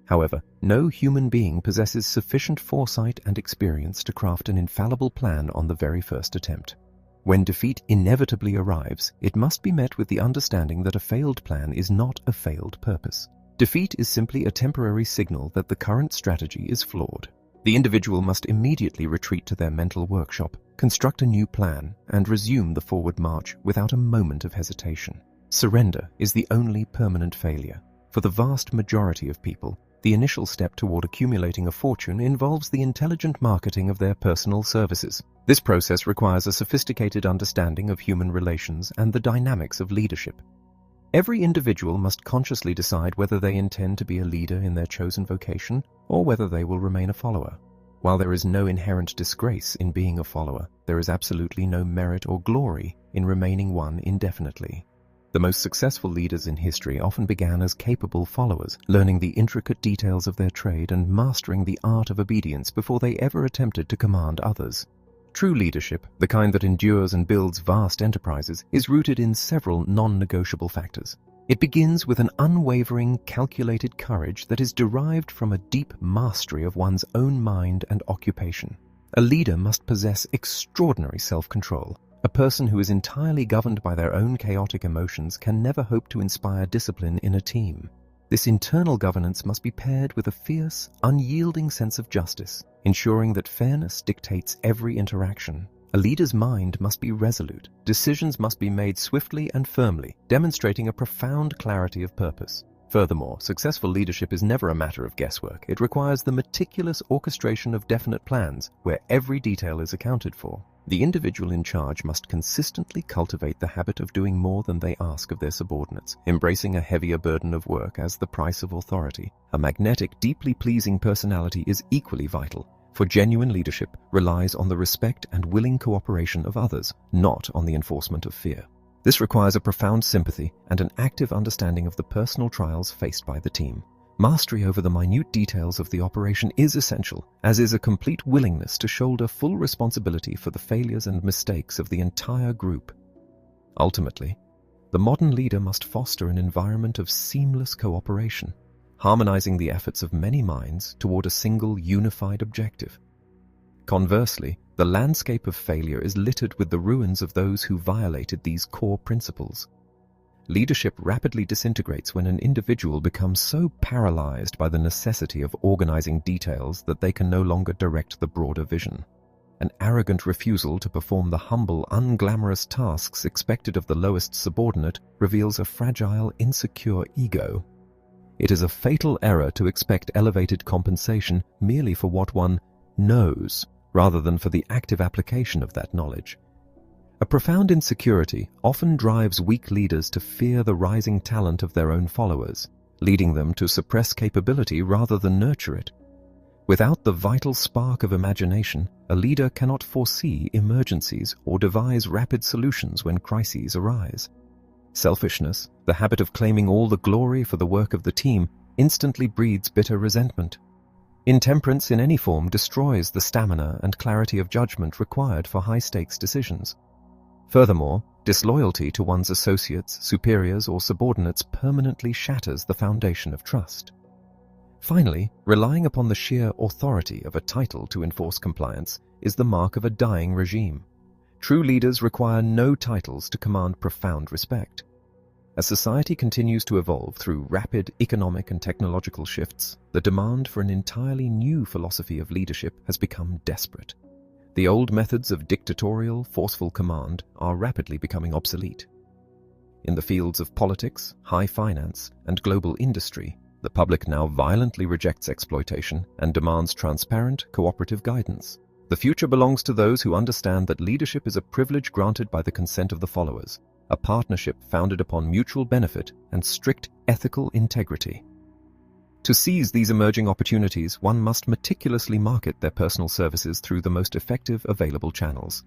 However, no human being possesses sufficient foresight and experience to craft an infallible plan on the very first attempt. When defeat inevitably arrives, it must be met with the understanding that a failed plan is not a failed purpose. Defeat is simply a temporary signal that the current strategy is flawed. The individual must immediately retreat to their mental workshop, construct a new plan, and resume the forward march without a moment of hesitation. Surrender is the only permanent failure. For the vast majority of people, the initial step toward accumulating a fortune involves the intelligent marketing of their personal services. This process requires a sophisticated understanding of human relations and the dynamics of leadership. Every individual must consciously decide whether they intend to be a leader in their chosen vocation or whether they will remain a follower. While there is no inherent disgrace in being a follower, there is absolutely no merit or glory in remaining one indefinitely. The most successful leaders in history often began as capable followers, learning the intricate details of their trade and mastering the art of obedience before they ever attempted to command others. True leadership, the kind that endures and builds vast enterprises, is rooted in several non-negotiable factors. It begins with an unwavering, calculated courage that is derived from a deep mastery of one's own mind and occupation. A leader must possess extraordinary self-control. A person who is entirely governed by their own chaotic emotions can never hope to inspire discipline in a team. This internal governance must be paired with a fierce, unyielding sense of justice, ensuring that fairness dictates every interaction. A leader's mind must be resolute. Decisions must be made swiftly and firmly, demonstrating a profound clarity of purpose. Furthermore, successful leadership is never a matter of guesswork. It requires the meticulous orchestration of definite plans, where every detail is accounted for. The individual in charge must consistently cultivate the habit of doing more than they ask of their subordinates, embracing a heavier burden of work as the price of authority. A magnetic, deeply pleasing personality is equally vital, for genuine leadership relies on the respect and willing cooperation of others, not on the enforcement of fear. This requires a profound sympathy and an active understanding of the personal trials faced by the team. Mastery over the minute details of the operation is essential, as is a complete willingness to shoulder full responsibility for the failures and mistakes of the entire group. Ultimately, the modern leader must foster an environment of seamless cooperation, harmonizing the efforts of many minds toward a single unified objective. Conversely, the landscape of failure is littered with the ruins of those who violated these core principles. Leadership rapidly disintegrates when an individual becomes so paralyzed by the necessity of organizing details that they can no longer direct the broader vision. An arrogant refusal to perform the humble, unglamorous tasks expected of the lowest subordinate reveals a fragile, insecure ego. It is a fatal error to expect elevated compensation merely for what one knows, rather than for the active application of that knowledge. A profound insecurity often drives weak leaders to fear the rising talent of their own followers, leading them to suppress capability rather than nurture it. Without the vital spark of imagination, a leader cannot foresee emergencies or devise rapid solutions when crises arise. Selfishness, the habit of claiming all the glory for the work of the team, instantly breeds bitter resentment. Intemperance in any form destroys the stamina and clarity of judgment required for high-stakes decisions. Furthermore, disloyalty to one's associates, superiors, or subordinates permanently shatters the foundation of trust. Finally, relying upon the sheer authority of a title to enforce compliance is the mark of a dying regime. True leaders require no titles to command profound respect. As society continues to evolve through rapid economic and technological shifts, the demand for an entirely new philosophy of leadership has become desperate. The old methods of dictatorial, forceful command are rapidly becoming obsolete. In the fields of politics, high finance, and global industry, the public now violently rejects exploitation and demands transparent, cooperative guidance. The future belongs to those who understand that leadership is a privilege granted by the consent of the followers, a partnership founded upon mutual benefit and strict ethical integrity. To seize these emerging opportunities, one must meticulously market their personal services through the most effective available channels.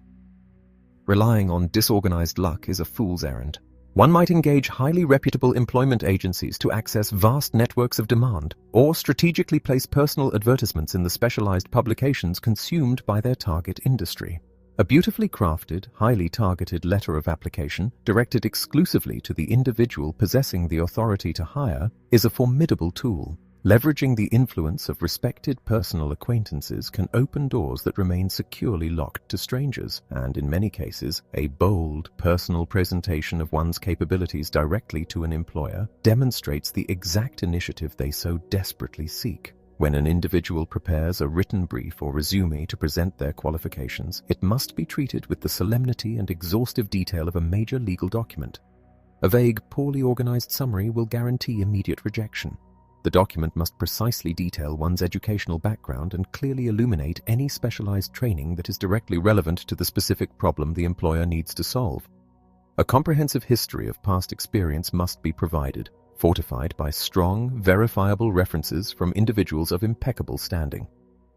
Relying on disorganized luck is a fool's errand. One might engage highly reputable employment agencies to access vast networks of demand, or strategically place personal advertisements in the specialized publications consumed by their target industry. A beautifully crafted, highly targeted letter of application, directed exclusively to the individual possessing the authority to hire, is a formidable tool. Leveraging the influence of respected personal acquaintances can open doors that remain securely locked to strangers, and in many cases, a bold, personal presentation of one's capabilities directly to an employer demonstrates the exact initiative they so desperately seek. When an individual prepares a written brief or resume to present their qualifications, it must be treated with the solemnity and exhaustive detail of a major legal document. A vague, poorly organized summary will guarantee immediate rejection. The document must precisely detail one's educational background and clearly illuminate any specialized training that is directly relevant to the specific problem the employer needs to solve. A comprehensive history of past experience must be provided, fortified by strong, verifiable references from individuals of impeccable standing.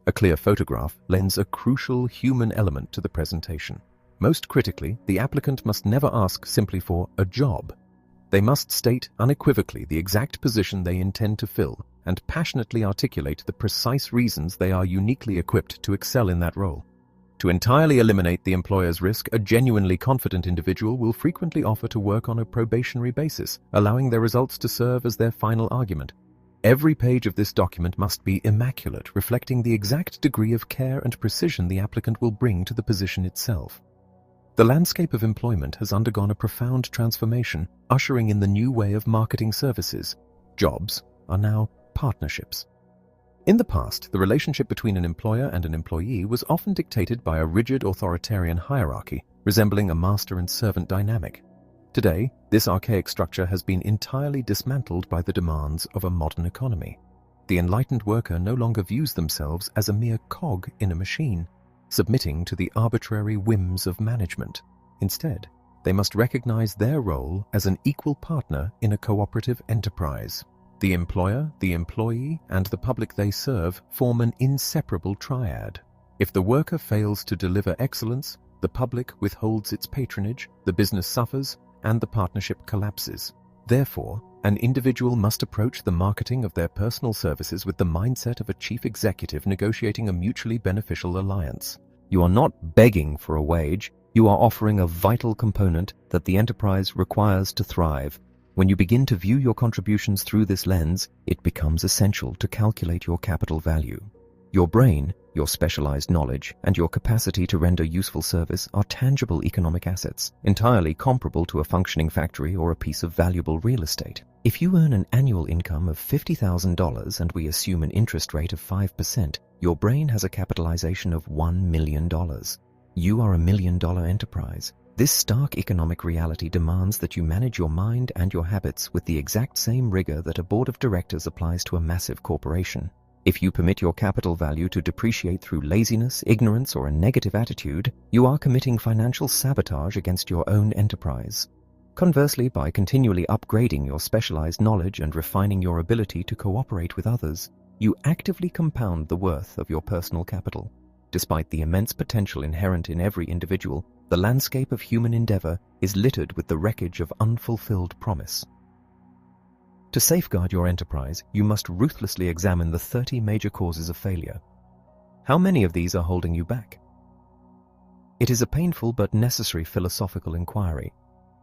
A clear photograph lends a crucial human element to the presentation. Most critically, the applicant must never ask simply for a job. They must state unequivocally the exact position they intend to fill and passionately articulate the precise reasons they are uniquely equipped to excel in that role. To entirely eliminate the employer's risk, a genuinely confident individual will frequently offer to work on a probationary basis, allowing their results to serve as their final argument. Every page of this document must be immaculate, reflecting the exact degree of care and precision the applicant will bring to the position itself. The landscape of employment has undergone a profound transformation, ushering in the new way of marketing services. Jobs are now partnerships. In the past, the relationship between an employer and an employee was often dictated by a rigid authoritarian hierarchy, resembling a master and servant dynamic. Today, this archaic structure has been entirely dismantled by the demands of a modern economy. The enlightened worker no longer views themselves as a mere cog in a machine, submitting to the arbitrary whims of management. Instead, they must recognize their role as an equal partner in a cooperative enterprise. The employer, the employee, and the public they serve form an inseparable triad. If the worker fails to deliver excellence, the public withholds its patronage, the business suffers, and the partnership collapses. Therefore, an individual must approach the marketing of their personal services with the mindset of a chief executive negotiating a mutually beneficial alliance. You are not begging for a wage, you are offering a vital component that the enterprise requires to thrive. When you begin to view your contributions through this lens, it becomes essential to calculate your capital value. Your brain, your specialized knowledge, and your capacity to render useful service are tangible economic assets, entirely comparable to a functioning factory or a piece of valuable real estate. If you earn an annual income of $50,000 and we assume an interest rate of 5%, your brain has a capitalization of $1 million. You are $1 million enterprise. This stark economic reality demands that you manage your mind and your habits with the exact same rigor that a board of directors applies to a massive corporation. If you permit your capital value to depreciate through laziness, ignorance, or a negative attitude, you are committing financial sabotage against your own enterprise. Conversely, by continually upgrading your specialized knowledge and refining your ability to cooperate with others, you actively compound the worth of your personal capital. Despite the immense potential inherent in every individual, the landscape of human endeavor is littered with the wreckage of unfulfilled promise. To safeguard your enterprise, you must ruthlessly examine the 30 major causes of failure. How many of these are holding you back? It is a painful but necessary philosophical inquiry.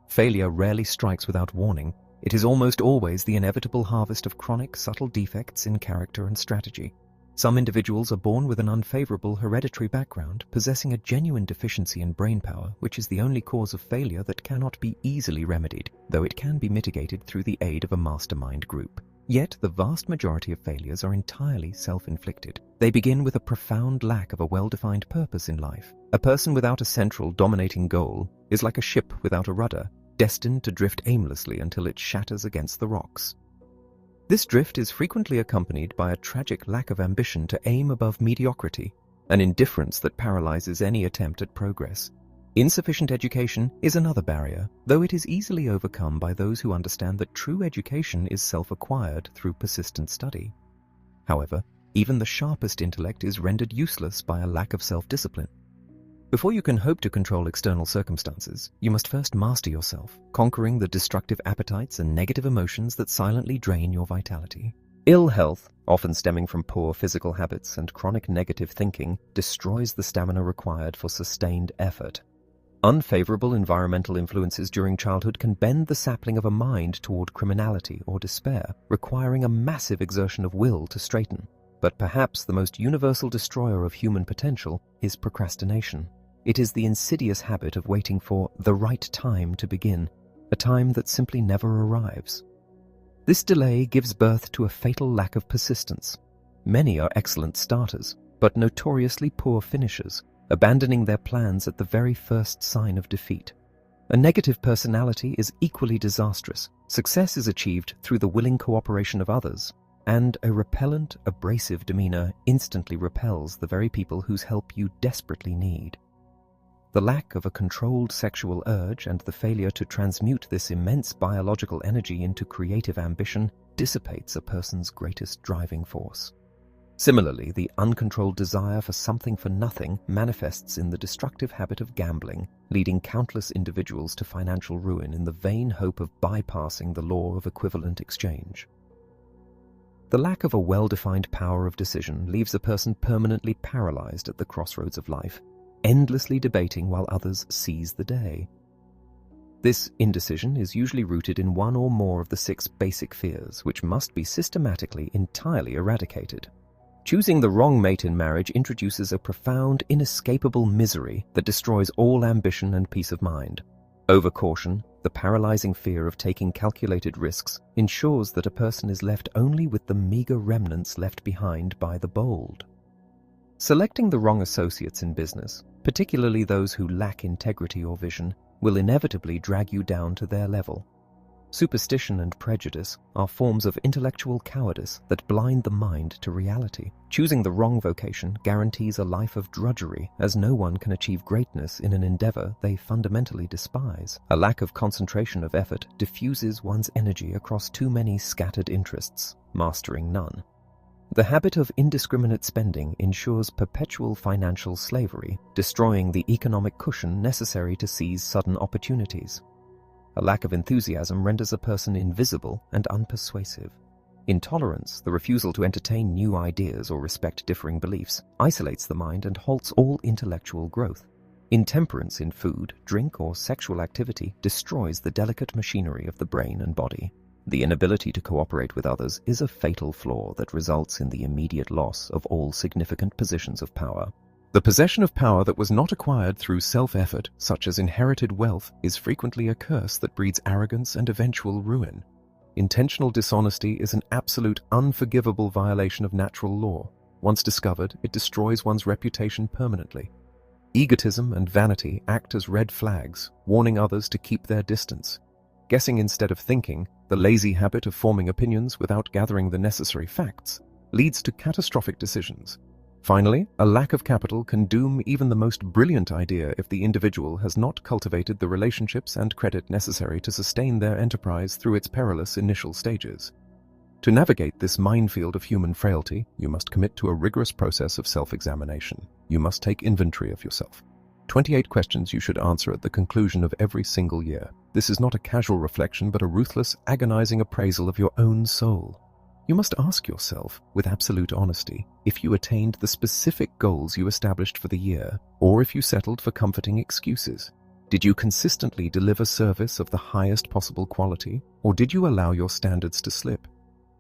Failure rarely strikes without warning. It is almost always the inevitable harvest of chronic, subtle defects in character and strategy. Some individuals are born with an unfavorable hereditary background, possessing a genuine deficiency in brain power, which is the only cause of failure that cannot be easily remedied, though it can be mitigated through the aid of a mastermind group. Yet, the vast majority of failures are entirely self-inflicted. They begin with a profound lack of a well-defined purpose in life. A person without a central, dominating goal is like a ship without a rudder, destined to drift aimlessly until it shatters against the rocks. This drift is frequently accompanied by a tragic lack of ambition to aim above mediocrity, an indifference that paralyzes any attempt at progress. Insufficient education is another barrier, though it is easily overcome by those who understand that true education is self-acquired through persistent study. However, even the sharpest intellect is rendered useless by a lack of self-discipline. Before you can hope to control external circumstances, you must first master yourself, conquering the destructive appetites and negative emotions that silently drain your vitality. Ill health, often stemming from poor physical habits and chronic negative thinking, destroys the stamina required for sustained effort. Unfavorable environmental influences during childhood can bend the sapling of a mind toward criminality or despair, requiring a massive exertion of will to straighten. But perhaps the most universal destroyer of human potential is procrastination. It is the insidious habit of waiting for the right time to begin, a time that simply never arrives. This delay gives birth to a fatal lack of persistence. Many are excellent starters, but notoriously poor finishers, abandoning their plans at the very first sign of defeat. A negative personality is equally disastrous. Success is achieved through the willing cooperation of others, and a repellent, abrasive demeanor instantly repels the very people whose help you desperately need. The lack of a controlled sexual urge and the failure to transmute this immense biological energy into creative ambition dissipates a person's greatest driving force. Similarly, the uncontrolled desire for something for nothing manifests in the destructive habit of gambling, leading countless individuals to financial ruin in the vain hope of bypassing the law of equivalent exchange. The lack of a well-defined power of decision leaves a person permanently paralyzed at the crossroads of life, endlessly debating while others seize the day. This indecision is usually rooted in one or more of the 6 basic fears, which must be systematically entirely eradicated. Choosing the wrong mate in marriage introduces a profound, inescapable misery that destroys all ambition and peace of mind. Overcaution, the paralyzing fear of taking calculated risks, ensures that a person is left only with the meager remnants left behind by the bold. Selecting the wrong associates in business, particularly those who lack integrity or vision, will inevitably drag you down to their level. Superstition and prejudice are forms of intellectual cowardice that blind the mind to reality. Choosing the wrong vocation guarantees a life of drudgery, as no one can achieve greatness in an endeavor they fundamentally despise. A lack of concentration of effort diffuses one's energy across too many scattered interests, mastering none. The habit of indiscriminate spending ensures perpetual financial slavery, destroying the economic cushion necessary to seize sudden opportunities. A lack of enthusiasm renders a person invisible and unpersuasive. Intolerance, the refusal to entertain new ideas or respect differing beliefs, isolates the mind and halts all intellectual growth. Intemperance in food, drink, or sexual activity destroys the delicate machinery of the brain and body. The inability to cooperate with others is a fatal flaw that results in the immediate loss of all significant positions of power. The possession of power that was not acquired through self-effort, such as inherited wealth, is frequently a curse that breeds arrogance and eventual ruin. Intentional dishonesty is an absolute, unforgivable violation of natural law. Once discovered, it destroys one's reputation permanently. Egotism and vanity act as red flags, warning others to keep their distance. Guessing instead of thinking, the lazy habit of forming opinions without gathering the necessary facts, leads to catastrophic decisions. Finally, a lack of capital can doom even the most brilliant idea if the individual has not cultivated the relationships and credit necessary to sustain their enterprise through its perilous initial stages. To navigate this minefield of human frailty, you must commit to a rigorous process of self-examination. You must take inventory of yourself. 28 questions you should answer at the conclusion of every single year. This is not a casual reflection, but a ruthless, agonizing appraisal of your own soul. You must ask yourself, with absolute honesty, if you attained the specific goals you established for the year, or if you settled for comforting excuses. Did you consistently deliver service of the highest possible quality, or did you allow your standards to slip?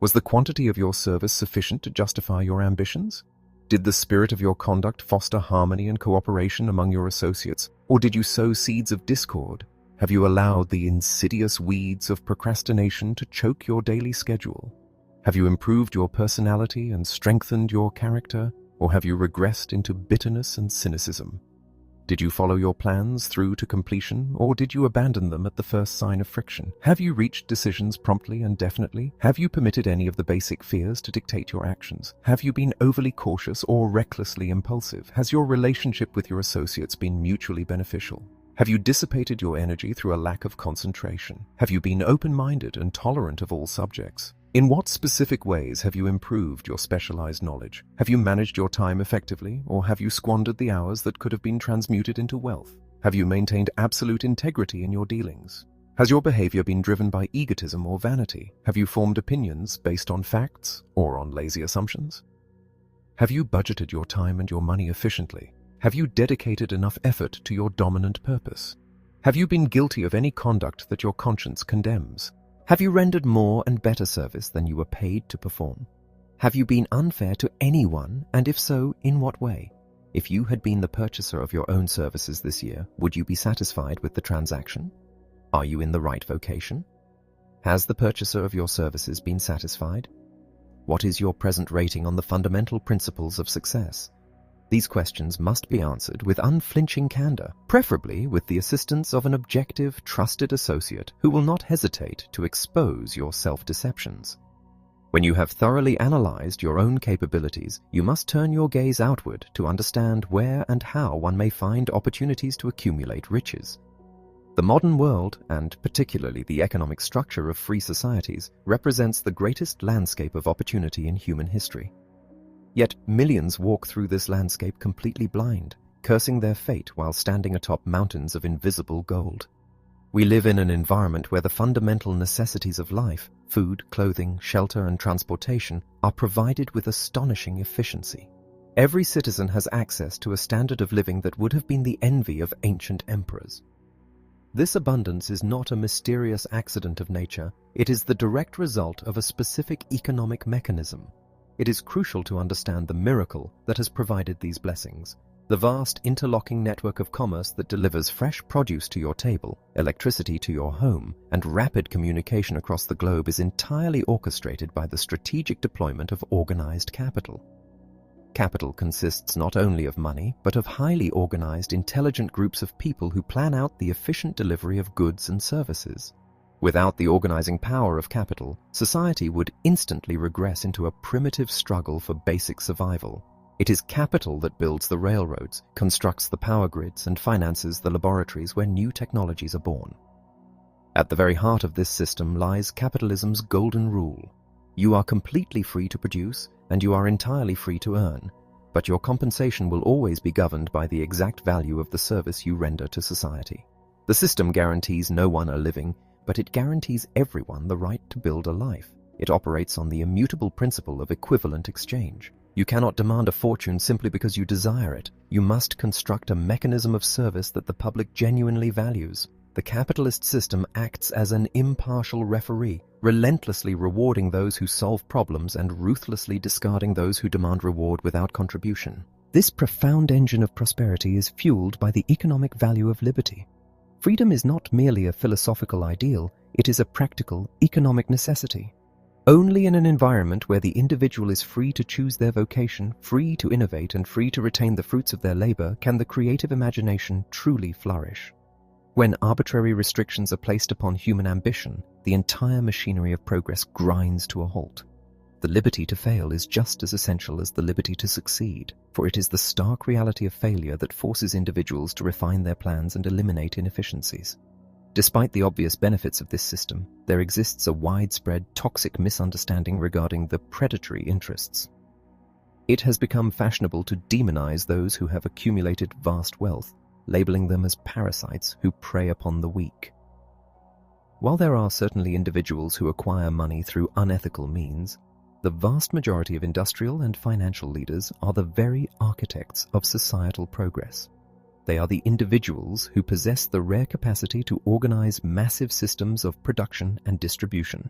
Was the quantity of your service sufficient to justify your ambitions? Did the spirit of your conduct foster harmony and cooperation among your associates, or did you sow seeds of discord? Have you allowed the insidious weeds of procrastination to choke your daily schedule? Have you improved your personality and strengthened your character, or have you regressed into bitterness and cynicism? Did you follow your plans through to completion, or did you abandon them at the first sign of friction? Have you reached decisions promptly and definitely? Have you permitted any of the basic fears to dictate your actions? Have you been overly cautious or recklessly impulsive? Has your relationship with your associates been mutually beneficial? Have you dissipated your energy through a lack of concentration? Have you been open-minded and tolerant of all subjects? In what specific ways have you improved your specialized knowledge? Have you managed your time effectively, or have you squandered the hours that could have been transmuted into wealth? Have you maintained absolute integrity in your dealings? Has your behavior been driven by egotism or vanity? Have you formed opinions based on facts or on lazy assumptions? Have you budgeted your time and your money efficiently? Have you dedicated enough effort to your dominant purpose? Have you been guilty of any conduct that your conscience condemns? Have you rendered more and better service than you were paid to perform? Have you been unfair to anyone, and if so, in what way? If you had been the purchaser of your own services this year, would you be satisfied with the transaction? Are you in the right vocation? Has the purchaser of your services been satisfied? What is your present rating on the fundamental principles of success? These questions must be answered with unflinching candor, preferably with the assistance of an objective, trusted associate who will not hesitate to expose your self-deceptions. When you have thoroughly analyzed your own capabilities, you must turn your gaze outward to understand where and how one may find opportunities to accumulate riches. The modern world, and particularly the economic structure of free societies, represents the greatest landscape of opportunity in human history. Yet millions walk through this landscape completely blind, cursing their fate while standing atop mountains of invisible gold. We live in an environment where the fundamental necessities of life, food, clothing, shelter, and transportation, are provided with astonishing efficiency. Every citizen has access to a standard of living that would have been the envy of ancient emperors. This abundance is not a mysterious accident of nature, it is the direct result of a specific economic mechanism. It is crucial to understand the miracle that has provided these blessings. The vast interlocking network of commerce that delivers fresh produce to your table, electricity to your home, and rapid communication across the globe is entirely orchestrated by the strategic deployment of organized capital. Capital consists not only of money, but of highly organized, intelligent groups of people who plan out the efficient delivery of goods and services. Without the organizing power of capital, society would instantly regress into a primitive struggle for basic survival. It is capital that builds the railroads, constructs the power grids, and finances the laboratories where new technologies are born. At the very heart of this system lies capitalism's golden rule. You are completely free to produce, and you are entirely free to earn, but your compensation will always be governed by the exact value of the service you render to society. The system guarantees no one a living, but it guarantees everyone the right to build a life. It operates on the immutable principle of equivalent exchange. You cannot demand a fortune simply because you desire it. You must construct a mechanism of service that the public genuinely values. The capitalist system acts as an impartial referee, relentlessly rewarding those who solve problems and ruthlessly discarding those who demand reward without contribution. This profound engine of prosperity is fueled by the economic value of liberty. Freedom is not merely a philosophical ideal, it is a practical, economic necessity. Only in an environment where the individual is free to choose their vocation, free to innovate, and free to retain the fruits of their labor can the creative imagination truly flourish. When arbitrary restrictions are placed upon human ambition, the entire machinery of progress grinds to a halt. The liberty to fail is just as essential as the liberty to succeed, for it is the stark reality of failure that forces individuals to refine their plans and eliminate inefficiencies. Despite the obvious benefits of this system, there exists a widespread toxic misunderstanding regarding the predatory interests. It has become fashionable to demonize those who have accumulated vast wealth, labeling them as parasites who prey upon the weak. While there are certainly individuals who acquire money through unethical means, the vast majority of industrial and financial leaders are the very architects of societal progress. They are the individuals who possess the rare capacity to organize massive systems of production and distribution.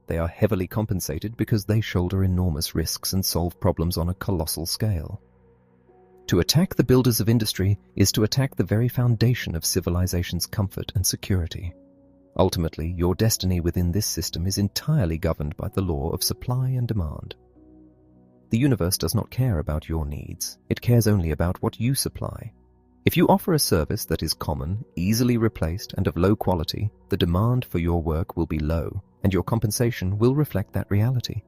They are heavily compensated because they shoulder enormous risks and solve problems on a colossal scale. To attack the builders of industry is to attack the very foundation of civilization's comfort and security. Ultimately, your destiny within this system is entirely governed by the law of supply and demand. The universe does not care about your needs. It cares only about what you supply. If you offer a service that is common, easily replaced, and of low quality, the demand for your work will be low, and your compensation will reflect that reality.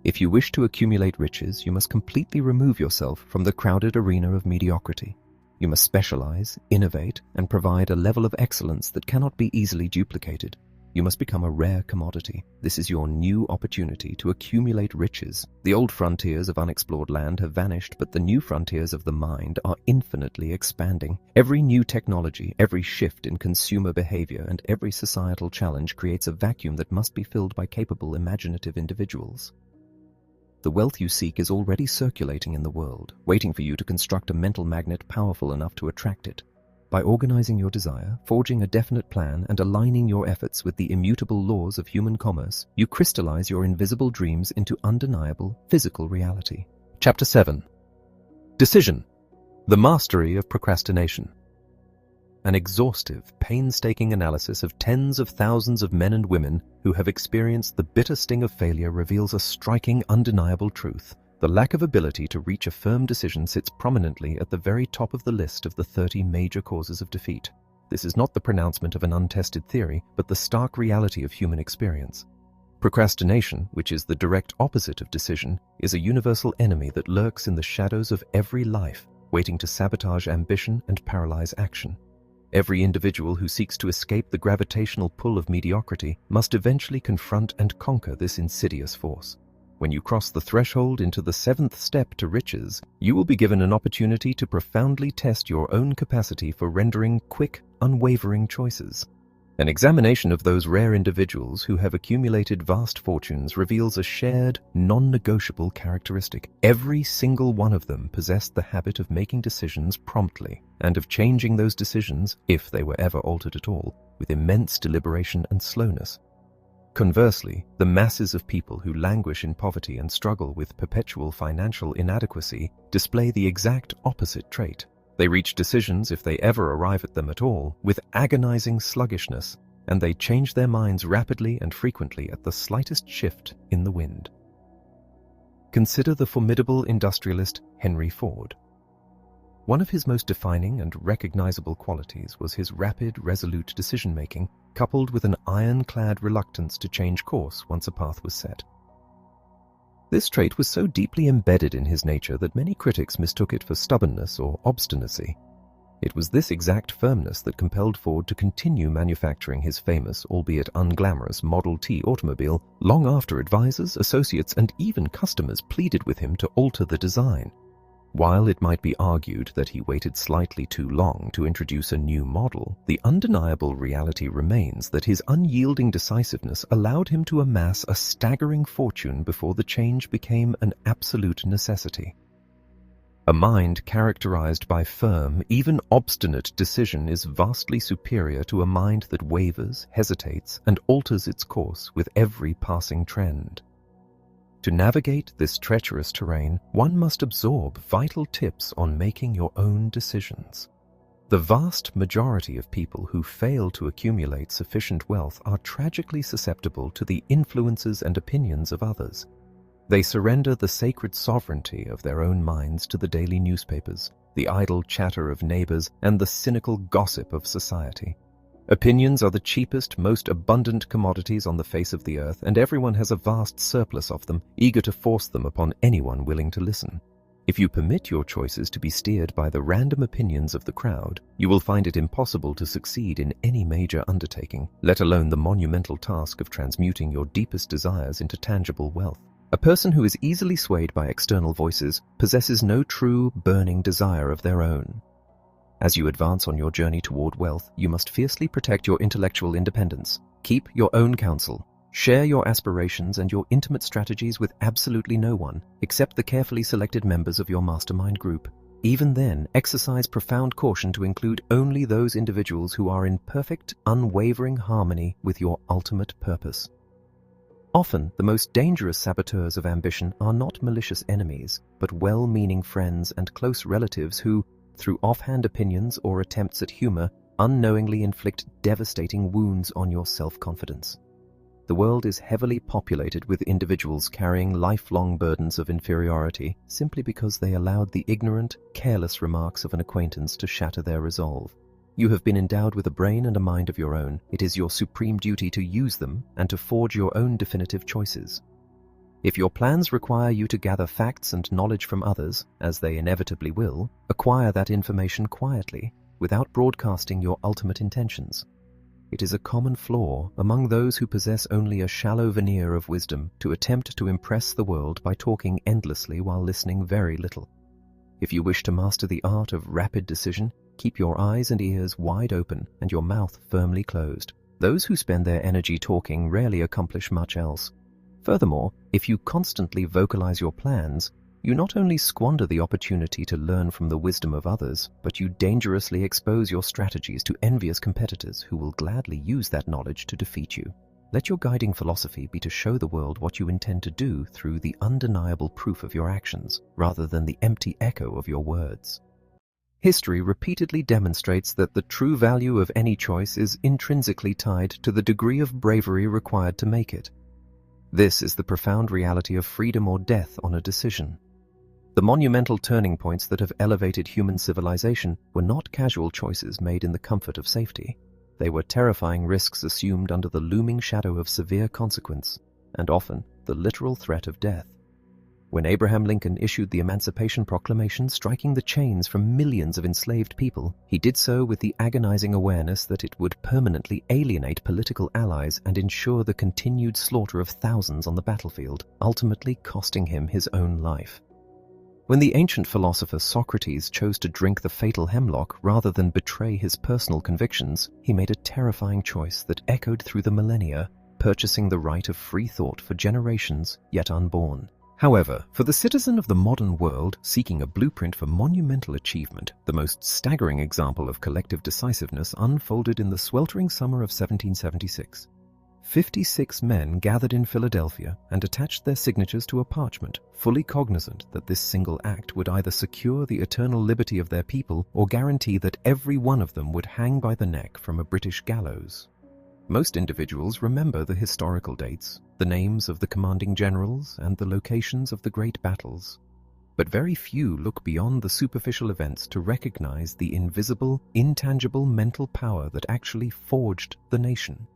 If you wish to accumulate riches, you must completely remove yourself from the crowded arena of mediocrity. You must specialize, innovate, and provide a level of excellence that cannot be easily duplicated. You must become a rare commodity. This is your new opportunity to accumulate riches. The old frontiers of unexplored land have vanished, but the new frontiers of the mind are infinitely expanding. Every new technology, every shift in consumer behavior, and every societal challenge creates a vacuum that must be filled by capable, imaginative individuals. The wealth you seek is already circulating in the world, waiting for you to construct a mental magnet powerful enough to attract it. By organizing your desire, forging a definite plan, and aligning your efforts with the immutable laws of human commerce, you crystallize your invisible dreams into undeniable physical reality. Chapter 7. Decision. The mastery of procrastination. An exhaustive, painstaking analysis of tens of thousands of men and women who have experienced the bitter sting of failure reveals a striking, undeniable truth. The lack of ability to reach a firm decision sits prominently at the very top of the list of the 30 major causes of defeat. This is not the pronouncement of an untested theory, but the stark reality of human experience. Procrastination, which is the direct opposite of decision, is a universal enemy that lurks in the shadows of every life, waiting to sabotage ambition and paralyze action. Every individual who seeks to escape the gravitational pull of mediocrity must eventually confront and conquer this insidious force. When you cross the threshold into the 7th step to riches, you will be given an opportunity to profoundly test your own capacity for rendering quick, unwavering choices. An examination of those rare individuals who have accumulated vast fortunes reveals a shared, non-negotiable characteristic. Every single one of them possessed the habit of making decisions promptly, and of changing those decisions, if they were ever altered at all, with immense deliberation and slowness. Conversely, the masses of people who languish in poverty and struggle with perpetual financial inadequacy display the exact opposite trait. They reach decisions, if they ever arrive at them at all, with agonizing sluggishness, and they change their minds rapidly and frequently at the slightest shift in the wind. Consider the formidable industrialist Henry Ford. One of his most defining and recognizable qualities was his rapid, resolute decision-making, coupled with an ironclad reluctance to change course once a path was set. This trait was so deeply embedded in his nature that many critics mistook it for stubbornness or obstinacy. It was this exact firmness that compelled Ford to continue manufacturing his famous, albeit unglamorous, Model T automobile long after advisors, associates, and even customers pleaded with him to alter the design. While it might be argued that he waited slightly too long to introduce a new model, the undeniable reality remains that his unyielding decisiveness allowed him to amass a staggering fortune before the change became an absolute necessity. A mind characterized by firm, even obstinate decision is vastly superior to a mind that wavers, hesitates, and alters its course with every passing trend. To navigate this treacherous terrain, one must absorb vital tips on making your own decisions. The vast majority of people who fail to accumulate sufficient wealth are tragically susceptible to the influences and opinions of others. They surrender the sacred sovereignty of their own minds to the daily newspapers, the idle chatter of neighbors, and the cynical gossip of society. Opinions are the cheapest, most abundant commodities on the face of the earth, and everyone has a vast surplus of them, eager to force them upon anyone willing to listen. If you permit your choices to be steered by the random opinions of the crowd, you will find it impossible to succeed in any major undertaking, let alone the monumental task of transmuting your deepest desires into tangible wealth. A person who is easily swayed by external voices possesses no true, burning desire of their own. As you advance on your journey toward wealth, you must fiercely protect your intellectual independence. Keep your own counsel. Share your aspirations and your intimate strategies with absolutely no one, except the carefully selected members of your mastermind group. Even then, exercise profound caution to include only those individuals who are in perfect, unwavering harmony with your ultimate purpose. Often, the most dangerous saboteurs of ambition are not malicious enemies, but well-meaning friends and close relatives who, through offhand opinions or attempts at humor, unknowingly inflict devastating wounds on your self-confidence. The world is heavily populated with individuals carrying lifelong burdens of inferiority simply because they allowed the ignorant, careless remarks of an acquaintance to shatter their resolve. You have been endowed with a brain and a mind of your own. It is your supreme duty to use them and to forge your own definitive choices. If your plans require you to gather facts and knowledge from others, as they inevitably will, acquire that information quietly, without broadcasting your ultimate intentions. It is a common flaw among those who possess only a shallow veneer of wisdom to attempt to impress the world by talking endlessly while listening very little. If you wish to master the art of rapid decision, keep your eyes and ears wide open and your mouth firmly closed. Those who spend their energy talking rarely accomplish much else. Furthermore, if you constantly vocalize your plans, you not only squander the opportunity to learn from the wisdom of others, but you dangerously expose your strategies to envious competitors who will gladly use that knowledge to defeat you. Let your guiding philosophy be to show the world what you intend to do through the undeniable proof of your actions, rather than the empty echo of your words. History repeatedly demonstrates that the true value of any choice is intrinsically tied to the degree of bravery required to make it. This is the profound reality of freedom or death on a decision. The monumental turning points that have elevated human civilization were not casual choices made in the comfort of safety. They were terrifying risks assumed under the looming shadow of severe consequence, and often the literal threat of death. When Abraham Lincoln issued the Emancipation Proclamation striking the chains from millions of enslaved people, he did so with the agonizing awareness that it would permanently alienate political allies and ensure the continued slaughter of thousands on the battlefield, ultimately costing him his own life. When the ancient philosopher Socrates chose to drink the fatal hemlock rather than betray his personal convictions, he made a terrifying choice that echoed through the millennia, purchasing the right of free thought for generations yet unborn. However, for the citizen of the modern world seeking a blueprint for monumental achievement, the most staggering example of collective decisiveness unfolded in the sweltering summer of 1776. 56 men gathered in Philadelphia and attached their signatures to a parchment, fully cognizant that this single act would either secure the eternal liberty of their people or guarantee that every one of them would hang by the neck from a British gallows. Most individuals remember the historical dates, the names of the commanding generals, and the locations of the great battles. But very few look beyond the superficial events to recognize the invisible, intangible mental power that actually forged the nation.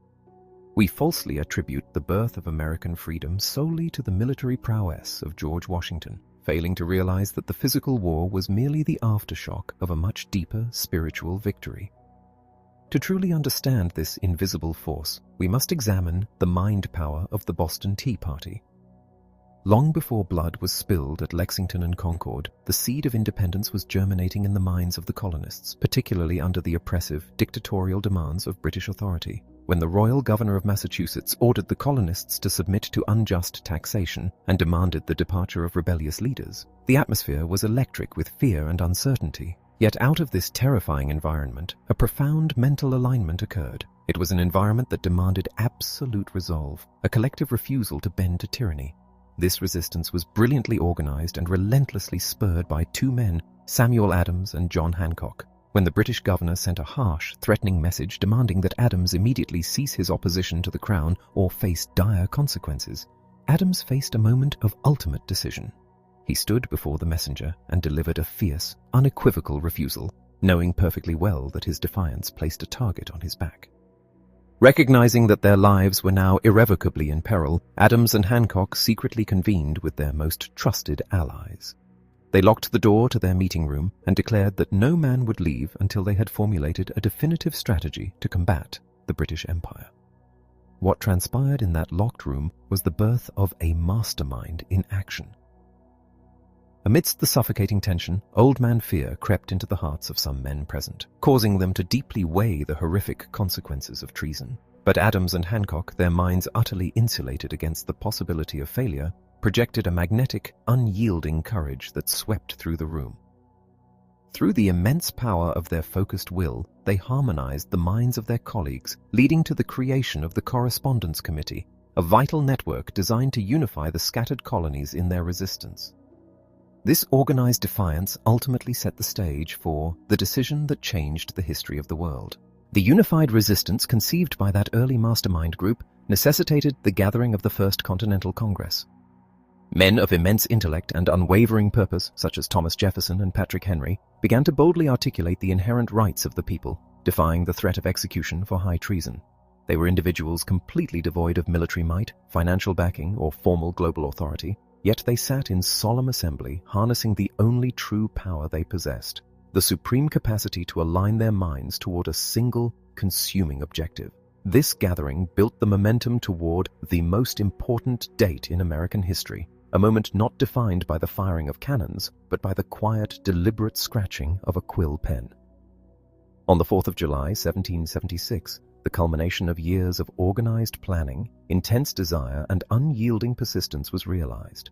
We falsely attribute the birth of American freedom solely to the military prowess of George Washington, failing to realize that the physical war was merely the aftershock of a much deeper spiritual victory. To truly understand this invisible force, we must examine the mind power of the Boston Tea Party. Long before blood was spilled at Lexington and Concord, the seed of independence was germinating in the minds of the colonists, particularly under the oppressive, dictatorial demands of British authority. When the royal governor of Massachusetts ordered the colonists to submit to unjust taxation and demanded the departure of rebellious leaders, the atmosphere was electric with fear and uncertainty. Yet out of this terrifying environment, a profound mental alignment occurred. It was an environment that demanded absolute resolve, a collective refusal to bend to tyranny. This resistance was brilliantly organized and relentlessly spurred by two men, Samuel Adams and John Hancock. When the British governor sent a harsh, threatening message demanding that Adams immediately cease his opposition to the crown or face dire consequences, Adams faced a moment of ultimate decision. He stood before the messenger and delivered a fierce, unequivocal refusal, knowing perfectly well that his defiance placed a target on his back. Recognizing that their lives were now irrevocably in peril, Adams and Hancock secretly convened with their most trusted allies. They locked the door to their meeting room and declared that no man would leave until they had formulated a definitive strategy to combat the British Empire. What transpired in that locked room was the birth of a mastermind in action. Amidst the suffocating tension, old man fear crept into the hearts of some men present, causing them to deeply weigh the horrific consequences of treason. But Adams and Hancock, their minds utterly insulated against the possibility of failure, projected a magnetic, unyielding courage that swept through the room. Through the immense power of their focused will, they harmonized the minds of their colleagues, leading to the creation of the Correspondence Committee, a vital network designed to unify the scattered colonies in their resistance. This organized defiance ultimately set the stage for the decision that changed the history of the world. The unified resistance conceived by that early mastermind group necessitated the gathering of the First Continental Congress. Men of immense intellect and unwavering purpose, such as Thomas Jefferson and Patrick Henry, began to boldly articulate the inherent rights of the people, defying the threat of execution for high treason. They were individuals completely devoid of military might, financial backing, or formal global authority, yet they sat in solemn assembly, harnessing the only true power they possessed, the supreme capacity to align their minds toward a single, consuming objective. This gathering built the momentum toward the most important date in American history, a moment not defined by the firing of cannons, but by the quiet, deliberate scratching of a quill pen. On the 4th of July, 1776, the culmination of years of organized planning, intense desire, and unyielding persistence was realized.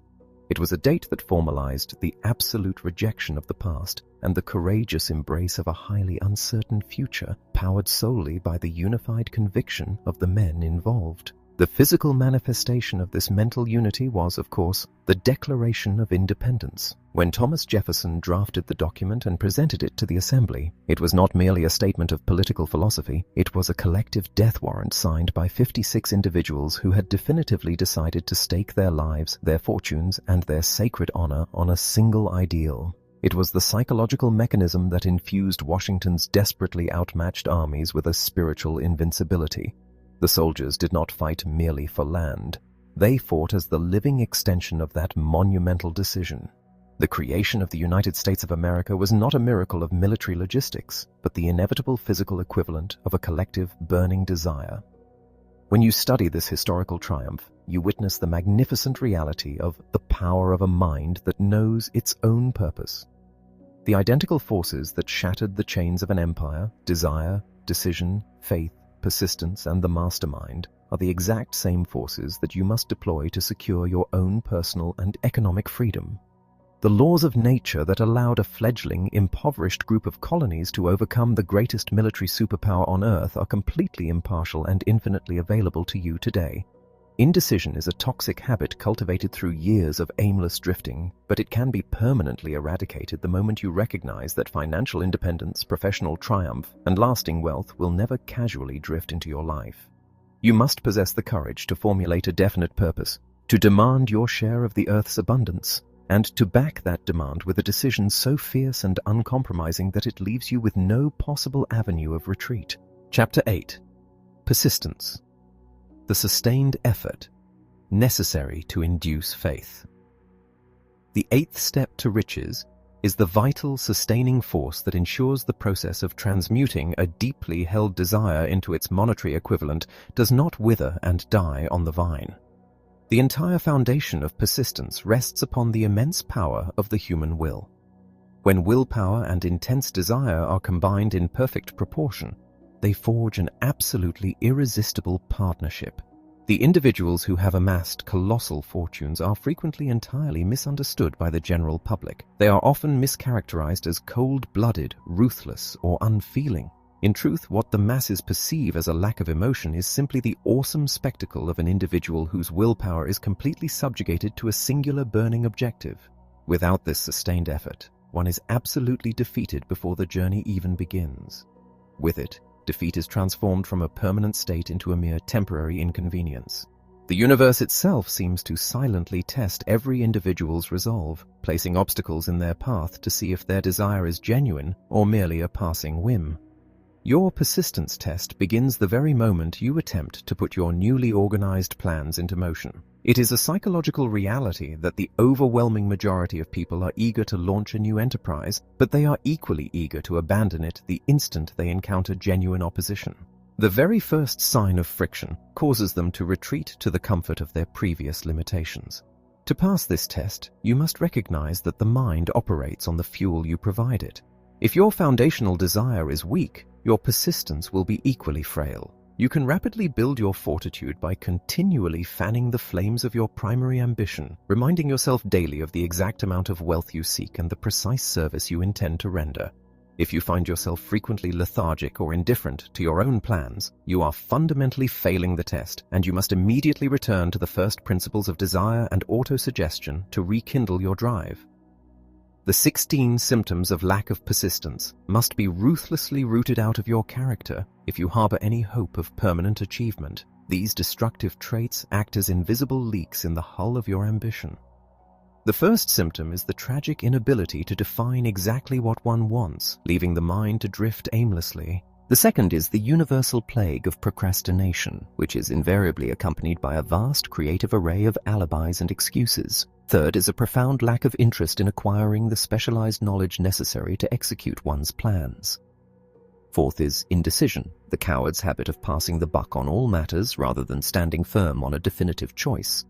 It was a date that formalized the absolute rejection of the past and the courageous embrace of a highly uncertain future, powered solely by the unified conviction of the men involved. The physical manifestation of this mental unity was, of course, the Declaration of Independence. When Thomas Jefferson drafted the document and presented it to the Assembly, it was not merely a statement of political philosophy, it was a collective death warrant signed by 56 individuals who had definitively decided to stake their lives, their fortunes, and their sacred honor on a single ideal. It was the psychological mechanism that infused Washington's desperately outmatched armies with a spiritual invincibility. The soldiers did not fight merely for land. They fought as the living extension of that monumental decision. The creation of the United States of America was not a miracle of military logistics, but the inevitable physical equivalent of a collective burning desire. When you study this historical triumph, you witness the magnificent reality of the power of a mind that knows its own purpose. The identical forces that shattered the chains of an empire, desire, decision, faith, persistence, and the mastermind, are the exact same forces that you must deploy to secure your own personal and economic freedom. The laws of nature that allowed a fledgling, impoverished group of colonies to overcome the greatest military superpower on Earth are completely impartial and infinitely available to you today. Indecision is a toxic habit cultivated through years of aimless drifting, but it can be permanently eradicated the moment you recognize that financial independence, professional triumph, and lasting wealth will never casually drift into your life. You must possess the courage to formulate a definite purpose, to demand your share of the Earth's abundance, and to back that demand with a decision so fierce and uncompromising that it leaves you with no possible avenue of retreat. Chapter 8. Persistence. The sustained effort necessary to induce faith. The eighth step to riches is the vital, sustaining force that ensures the process of transmuting a deeply held desire into its monetary equivalent does not wither and die on the vine. The entire foundation of persistence rests upon the immense power of the human will. When willpower and intense desire are combined in perfect proportion, they forge an absolutely irresistible partnership. The individuals who have amassed colossal fortunes are frequently entirely misunderstood by the general public. They are often mischaracterized as cold-blooded, ruthless, or unfeeling. In truth, what the masses perceive as a lack of emotion is simply the awesome spectacle of an individual whose willpower is completely subjugated to a singular burning objective. Without this sustained effort, one is absolutely defeated before the journey even begins. With it, defeat is transformed from a permanent state into a mere temporary inconvenience. The universe itself seems to silently test every individual's resolve, placing obstacles in their path to see if their desire is genuine or merely a passing whim. Your persistence test begins the very moment you attempt to put your newly organized plans into motion. It is a psychological reality that the overwhelming majority of people are eager to launch a new enterprise, but they are equally eager to abandon it the instant they encounter genuine opposition. The very first sign of friction causes them to retreat to the comfort of their previous limitations. To pass this test, you must recognize that the mind operates on the fuel you provide it. If your foundational desire is weak, your persistence will be equally frail. You can rapidly build your fortitude by continually fanning the flames of your primary ambition, reminding yourself daily of the exact amount of wealth you seek and the precise service you intend to render. If you find yourself frequently lethargic or indifferent to your own plans, you are fundamentally failing the test, and you must immediately return to the first principles of desire and autosuggestion to rekindle your drive. The 16 symptoms of lack of persistence must be ruthlessly rooted out of your character if you harbor any hope of permanent achievement. These destructive traits act as invisible leaks in the hull of your ambition. The first symptom is the tragic inability to define exactly what one wants, leaving the mind to drift aimlessly. The second is the universal plague of procrastination, which is invariably accompanied by a vast creative array of alibis and excuses. Third is a profound lack of interest in acquiring the specialized knowledge necessary to execute one's plans. Fourth is indecision, the coward's habit of passing the buck on all matters rather than standing firm on a definitive choice.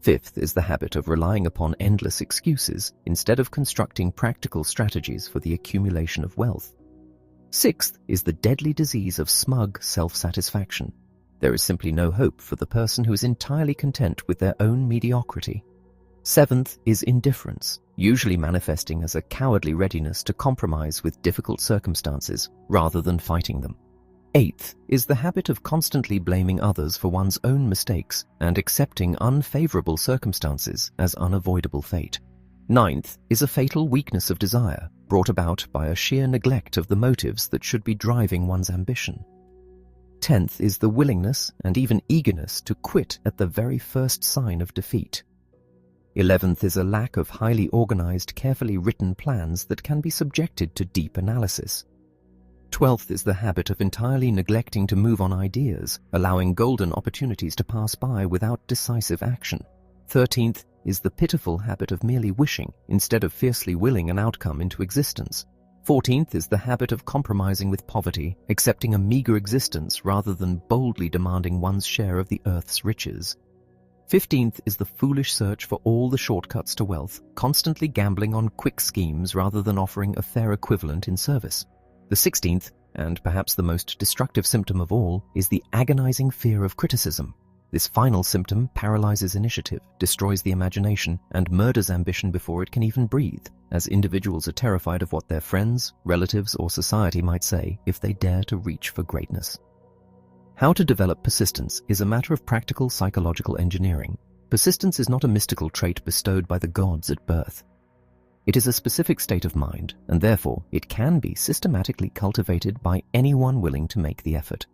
Fifth is the habit of relying upon endless excuses instead of constructing practical strategies for the accumulation of wealth. Sixth is the deadly disease of smug self-satisfaction. There is simply no hope for the person who is entirely content with their own mediocrity. Seventh is indifference, usually manifesting as a cowardly readiness to compromise with difficult circumstances rather than fighting them. Eighth is the habit of constantly blaming others for one's own mistakes and accepting unfavorable circumstances as unavoidable fate. Ninth is a fatal weakness of desire, brought about by a sheer neglect of the motives that should be driving one's ambition. 10th is the willingness and even eagerness to quit at the very first sign of defeat. 11th is a lack of highly organized, carefully written plans that can be subjected to deep analysis. 12th is the habit of entirely neglecting to move on ideas, allowing golden opportunities to pass by without decisive action. 13th is the pitiful habit of merely wishing instead of fiercely willing an outcome into existence. 14th is the habit of compromising with poverty, accepting a meager existence rather than boldly demanding one's share of the earth's riches. 15th is the foolish search for all the shortcuts to wealth, constantly gambling on quick schemes rather than offering a fair equivalent in service. The 16th, and perhaps the most destructive symptom of all, is the agonizing fear of criticism. This final symptom paralyzes initiative, destroys the imagination, and murders ambition before it can even breathe, as individuals are terrified of what their friends, relatives, or society might say if they dare to reach for greatness. How to develop persistence is a matter of practical psychological engineering. Persistence is not a mystical trait bestowed by the gods at birth. It is a specific state of mind, and therefore it can be systematically cultivated by anyone willing to make the effort.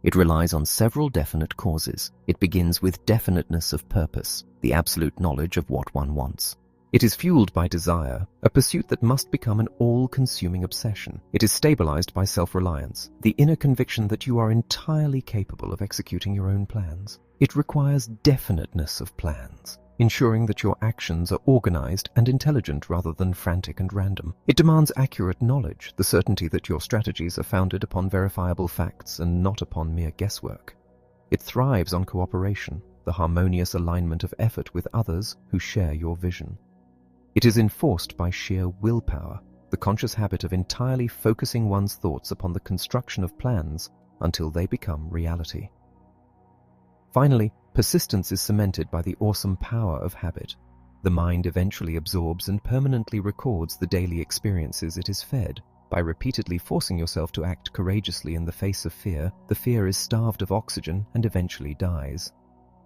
It relies on several definite causes. It begins with definiteness of purpose, the absolute knowledge of what one wants. It is fueled by desire, a pursuit that must become an all-consuming obsession. It is stabilized by self-reliance, the inner conviction that you are entirely capable of executing your own plans. It requires definiteness of plans, ensuring that your actions are organized and intelligent rather than frantic and random. It demands accurate knowledge, the certainty that your strategies are founded upon verifiable facts and not upon mere guesswork. It thrives on cooperation, the harmonious alignment of effort with others who share your vision. It is enforced by sheer willpower, the conscious habit of entirely focusing one's thoughts upon the construction of plans until they become reality. Finally, persistence is cemented by the awesome power of habit. The mind eventually absorbs and permanently records the daily experiences it is fed. By repeatedly forcing yourself to act courageously in the face of fear, the fear is starved of oxygen and eventually dies.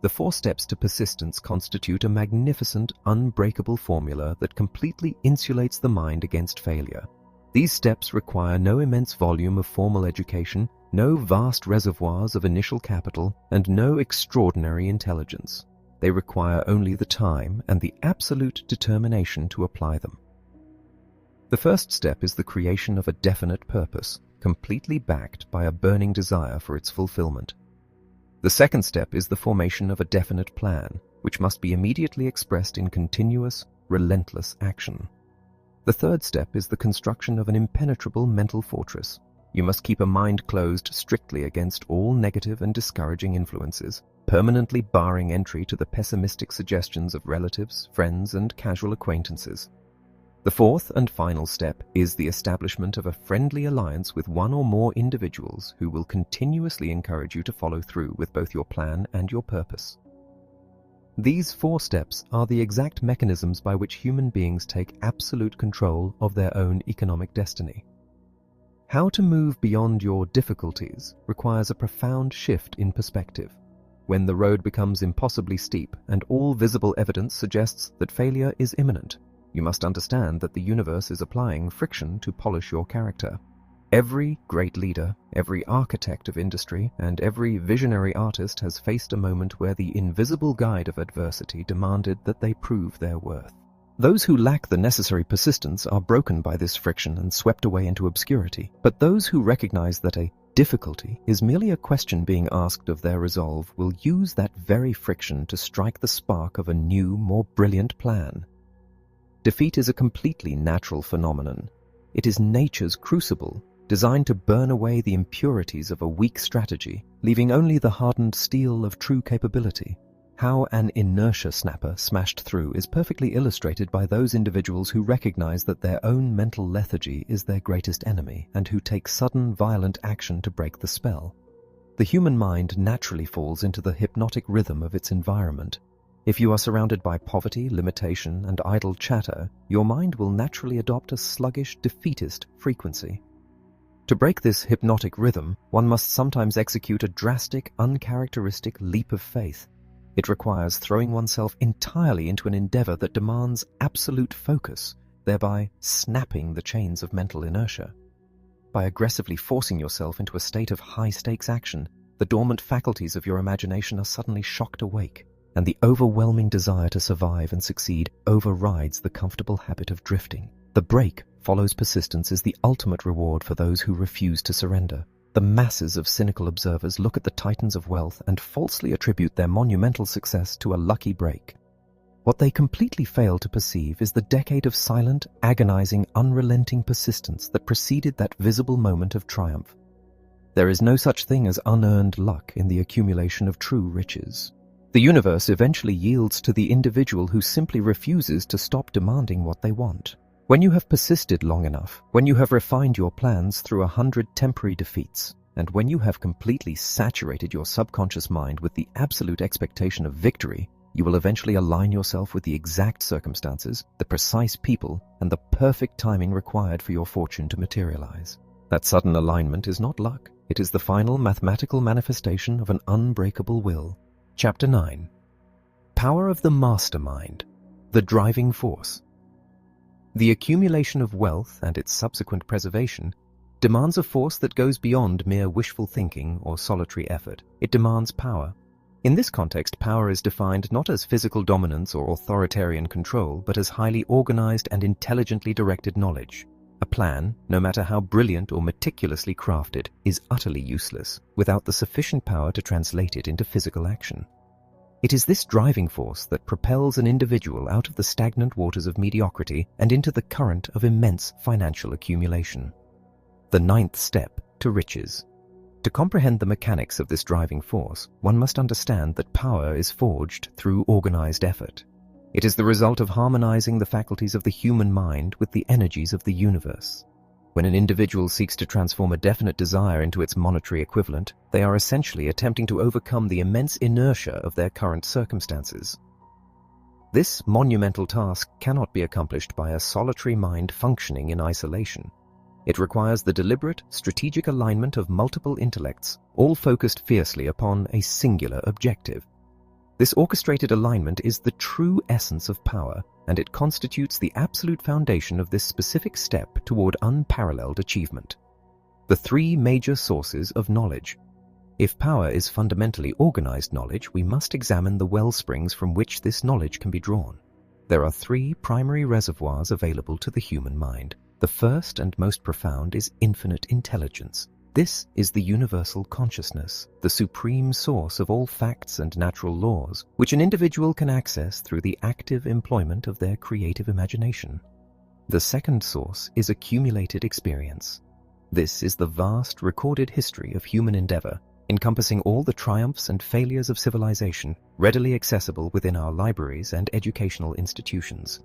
The 4 steps to persistence constitute a magnificent, unbreakable formula that completely insulates the mind against failure. These steps require no immense volume of formal education, no vast reservoirs of initial capital, and no extraordinary intelligence. They require only the time and the absolute determination to apply them. The first step is the creation of a definite purpose, completely backed by a burning desire for its fulfillment. The second step is the formation of a definite plan, which must be immediately expressed in continuous, relentless action. The third step is the construction of an impenetrable mental fortress. You must keep a mind closed strictly against all negative and discouraging influences, permanently barring entry to the pessimistic suggestions of relatives, friends, and casual acquaintances. The fourth and final step is the establishment of a friendly alliance with one or more individuals who will continuously encourage you to follow through with both your plan and your purpose. These 4 steps are the exact mechanisms by which human beings take absolute control of their own economic destiny. How to move beyond your difficulties requires a profound shift in perspective. When the road becomes impossibly steep and all visible evidence suggests that failure is imminent, you must understand that the universe is applying friction to polish your character. Every great leader, every architect of industry, and every visionary artist has faced a moment where the invisible guide of adversity demanded that they prove their worth. Those who lack the necessary persistence are broken by this friction and swept away into obscurity, but those who recognize that a difficulty is merely a question being asked of their resolve will use that very friction to strike the spark of a new, more brilliant plan. Defeat is a completely natural phenomenon. It is nature's crucible, designed to burn away the impurities of a weak strategy, leaving only the hardened steel of true capability. How an inertia snapper smashed through is perfectly illustrated by those individuals who recognize that their own mental lethargy is their greatest enemy and who take sudden, violent action to break the spell. The human mind naturally falls into the hypnotic rhythm of its environment. If you are surrounded by poverty, limitation, and idle chatter, your mind will naturally adopt a sluggish, defeatist frequency. To break this hypnotic rhythm, one must sometimes execute a drastic, uncharacteristic leap of faith. It requires throwing oneself entirely into an endeavor that demands absolute focus, thereby snapping the chains of mental inertia. By aggressively forcing yourself into a state of high-stakes action, the dormant faculties of your imagination are suddenly shocked awake, and the overwhelming desire to survive and succeed overrides the comfortable habit of drifting. The break follows persistence is the ultimate reward for those who refuse to surrender. The masses of cynical observers look at the titans of wealth and falsely attribute their monumental success to a lucky break. What they completely fail to perceive is the decade of silent, agonizing, unrelenting persistence that preceded that visible moment of triumph. There is no such thing as unearned luck in the accumulation of true riches. The universe eventually yields to the individual who simply refuses to stop demanding what they want. When you have persisted long enough, when you have refined your plans through 100 temporary defeats, and when you have completely saturated your subconscious mind with the absolute expectation of victory, you will eventually align yourself with the exact circumstances, the precise people, and the perfect timing required for your fortune to materialize. That sudden alignment is not luck. It is the final mathematical manifestation of an unbreakable will. Chapter 9. Power of the Mastermind, the Driving Force. The accumulation of wealth and its subsequent preservation demands a force that goes beyond mere wishful thinking or solitary effort. It demands power. In this context, power is defined not as physical dominance or authoritarian control, but as highly organized and intelligently directed knowledge. A plan, no matter how brilliant or meticulously crafted, is utterly useless without the sufficient power to translate it into physical action. It is this driving force that propels an individual out of the stagnant waters of mediocrity and into the current of immense financial accumulation. The 9th step to riches. To comprehend the mechanics of this driving force, one must understand that power is forged through organized effort. It is the result of harmonizing the faculties of the human mind with the energies of the universe. When an individual seeks to transform a definite desire into its monetary equivalent, they are essentially attempting to overcome the immense inertia of their current circumstances. This monumental task cannot be accomplished by a solitary mind functioning in isolation. It requires the deliberate, strategic alignment of multiple intellects, all focused fiercely upon a singular objective. This orchestrated alignment is the true essence of power, and it constitutes the absolute foundation of this specific step toward unparalleled achievement. The 3 major sources of knowledge. If power is fundamentally organized knowledge, we must examine the well springs from which this knowledge can be drawn. There are 3 primary reservoirs available to the human mind. The first and most profound is infinite intelligence. This is the universal consciousness, the supreme source of all facts and natural laws, which an individual can access through the active employment of their creative imagination. The second source is accumulated experience. This is the vast recorded history of human endeavor, encompassing all the triumphs and failures of civilization, readily accessible within our libraries and educational institutions.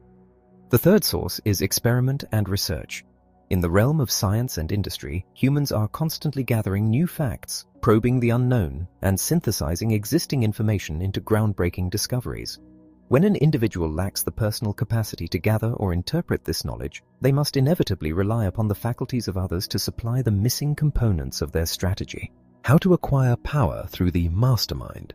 The third source is experiment and research. In the realm of science and industry, humans are constantly gathering new facts, probing the unknown, and synthesizing existing information into groundbreaking discoveries. When an individual lacks the personal capacity to gather or interpret this knowledge, they must inevitably rely upon the faculties of others to supply the missing components of their strategy. How to acquire power through the mastermind.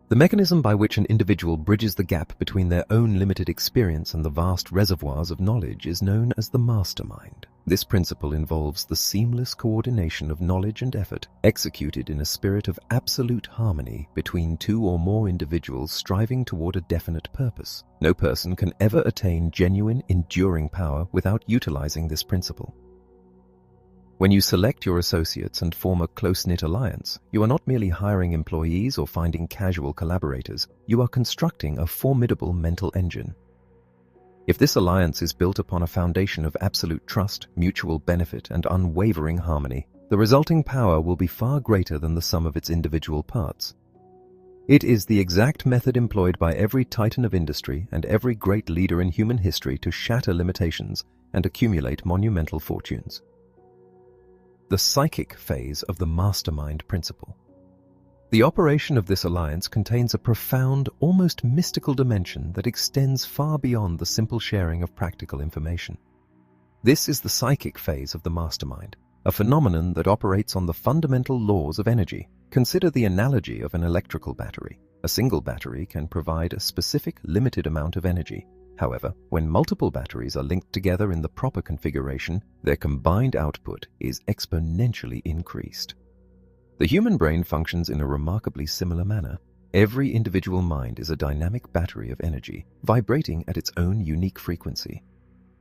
The mechanism by which an individual bridges the gap between their own limited experience and the vast reservoirs of knowledge is known as the mastermind. This principle involves the seamless coordination of knowledge and effort, executed in a spirit of absolute harmony between 2 or more individuals striving toward a definite purpose. No person can ever attain genuine, enduring power without utilizing this principle. When you select your associates and form a close-knit alliance, you are not merely hiring employees or finding casual collaborators, you are constructing a formidable mental engine. If this alliance is built upon a foundation of absolute trust, mutual benefit, and unwavering harmony, the resulting power will be far greater than the sum of its individual parts. It is the exact method employed by every titan of industry and every great leader in human history to shatter limitations and accumulate monumental fortunes. The psychic phase of the mastermind principle. The operation of this alliance contains a profound, almost mystical dimension that extends far beyond the simple sharing of practical information. This is the psychic phase of the mastermind, a phenomenon that operates on the fundamental laws of energy. Consider the analogy of an electrical battery. A single battery can provide a specific, limited amount of energy. However, when multiple batteries are linked together in the proper configuration, their combined output is exponentially increased. The human brain functions in a remarkably similar manner. Every individual mind is a dynamic battery of energy, vibrating at its own unique frequency.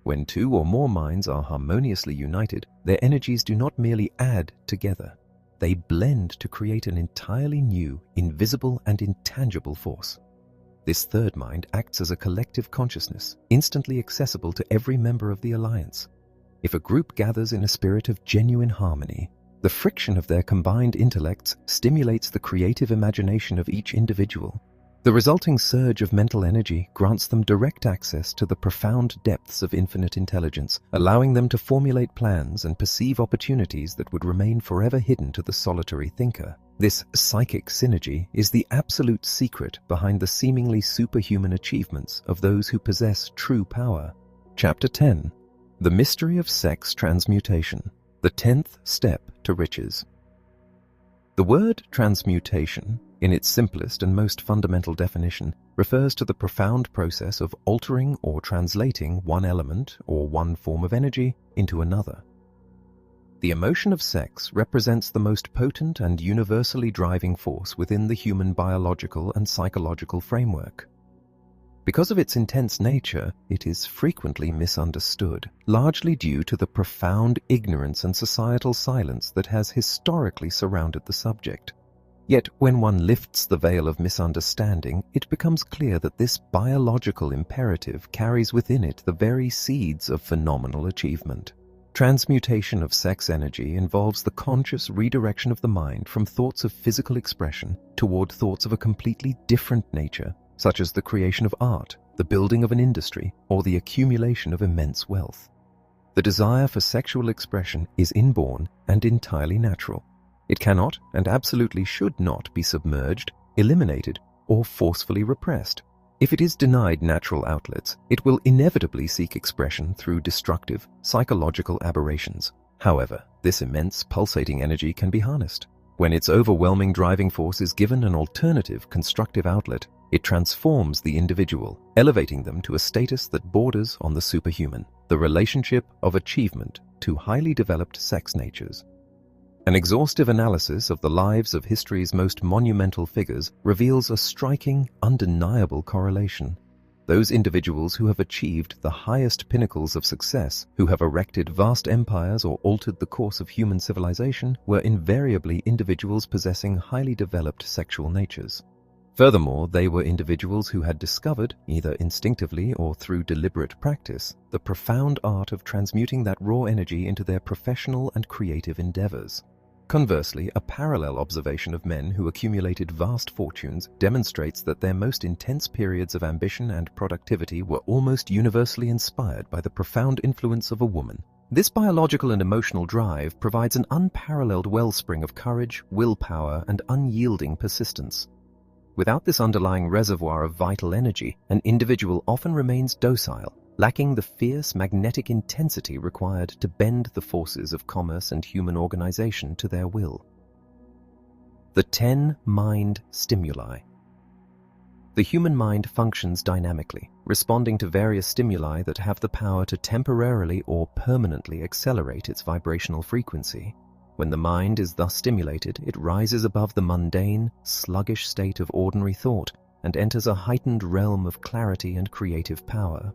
When two or more minds are harmoniously united, their energies do not merely add together. They blend to create an entirely new, invisible and intangible force. This third mind acts as a collective consciousness, instantly accessible to every member of the alliance. If a group gathers in a spirit of genuine harmony, the friction of their combined intellects stimulates the creative imagination of each individual. The resulting surge of mental energy grants them direct access to the profound depths of infinite intelligence, allowing them to formulate plans and perceive opportunities that would remain forever hidden to the solitary thinker. This psychic synergy is the absolute secret behind the seemingly superhuman achievements of those who possess true power. Chapter 10. The Mystery of Sex Transmutation. The 10th Step to Riches. The word transmutation, in its simplest and most fundamental definition, refers to the profound process of altering or translating one element or one form of energy into another. The emotion of sex represents the most potent and universally driving force within the human biological and psychological framework. Because of its intense nature, it is frequently misunderstood, largely due to the profound ignorance and societal silence that has historically surrounded the subject. Yet, when one lifts the veil of misunderstanding, it becomes clear that this biological imperative carries within it the very seeds of phenomenal achievement. Transmutation of sex energy involves the conscious redirection of the mind from thoughts of physical expression toward thoughts of a completely different nature, such as the creation of art, the building of an industry, or the accumulation of immense wealth. The desire for sexual expression is inborn and entirely natural. It cannot and absolutely should not be submerged, eliminated, or forcefully repressed. If it is denied natural outlets, it will inevitably seek expression through destructive, psychological aberrations. However, this immense pulsating energy can be harnessed. When its overwhelming driving force is given an alternative, constructive outlet, it transforms the individual, elevating them to a status that borders on the superhuman, the relationship of achievement to highly developed sex natures. An exhaustive analysis of the lives of history's most monumental figures reveals a striking, undeniable correlation. Those individuals who have achieved the highest pinnacles of success, who have erected vast empires or altered the course of human civilization, were invariably individuals possessing highly developed sexual natures. Furthermore, they were individuals who had discovered, either instinctively or through deliberate practice, the profound art of transmuting that raw energy into their professional and creative endeavors. Conversely, a parallel observation of men who accumulated vast fortunes demonstrates that their most intense periods of ambition and productivity were almost universally inspired by the profound influence of a woman. This biological and emotional drive provides an unparalleled wellspring of courage, willpower, and unyielding persistence. Without this underlying reservoir of vital energy, an individual often remains docile, lacking the fierce magnetic intensity required to bend the forces of commerce and human organization to their will. The 10 mind stimuli. The human mind functions dynamically, responding to various stimuli that have the power to temporarily or permanently accelerate its vibrational frequency. When the mind is thus stimulated, it rises above the mundane, sluggish state of ordinary thought and enters a heightened realm of clarity and creative power.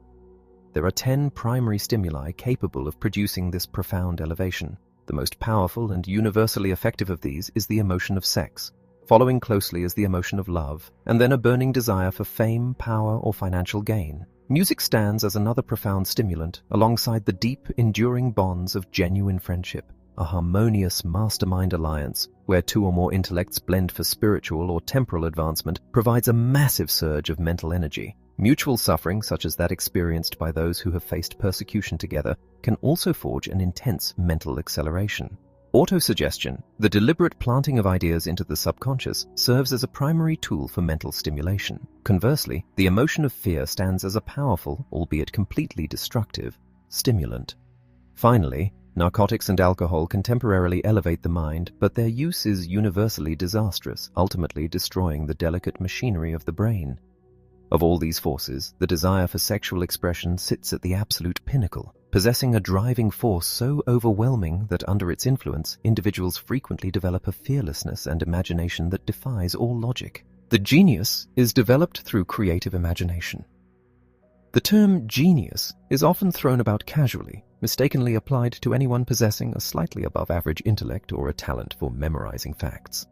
There are 10 primary stimuli capable of producing this profound elevation. The most powerful and universally effective of these is the emotion of sex. Following closely is the emotion of love, and then a burning desire for fame, power, or financial gain. Music stands as another profound stimulant, alongside the deep, enduring bonds of genuine friendship. A harmonious mastermind alliance, where two or more intellects blend for spiritual or temporal advancement, provides a massive surge of mental energy. Mutual suffering, such as that experienced by those who have faced persecution together, can also forge an intense mental acceleration. Autosuggestion, the deliberate planting of ideas into the subconscious, serves as a primary tool for mental stimulation. Conversely, the emotion of fear stands as a powerful, albeit completely destructive, stimulant. Finally, narcotics and alcohol can temporarily elevate the mind, but their use is universally disastrous, ultimately destroying the delicate machinery of the brain. Of all these forces, the desire for sexual expression sits at the absolute pinnacle, possessing a driving force so overwhelming that under its influence, individuals frequently develop a fearlessness and imagination that defies all logic. The genius is developed through creative imagination. The term genius is often thrown about casually, mistakenly applied to anyone possessing a slightly above-average intellect or a talent for memorizing facts.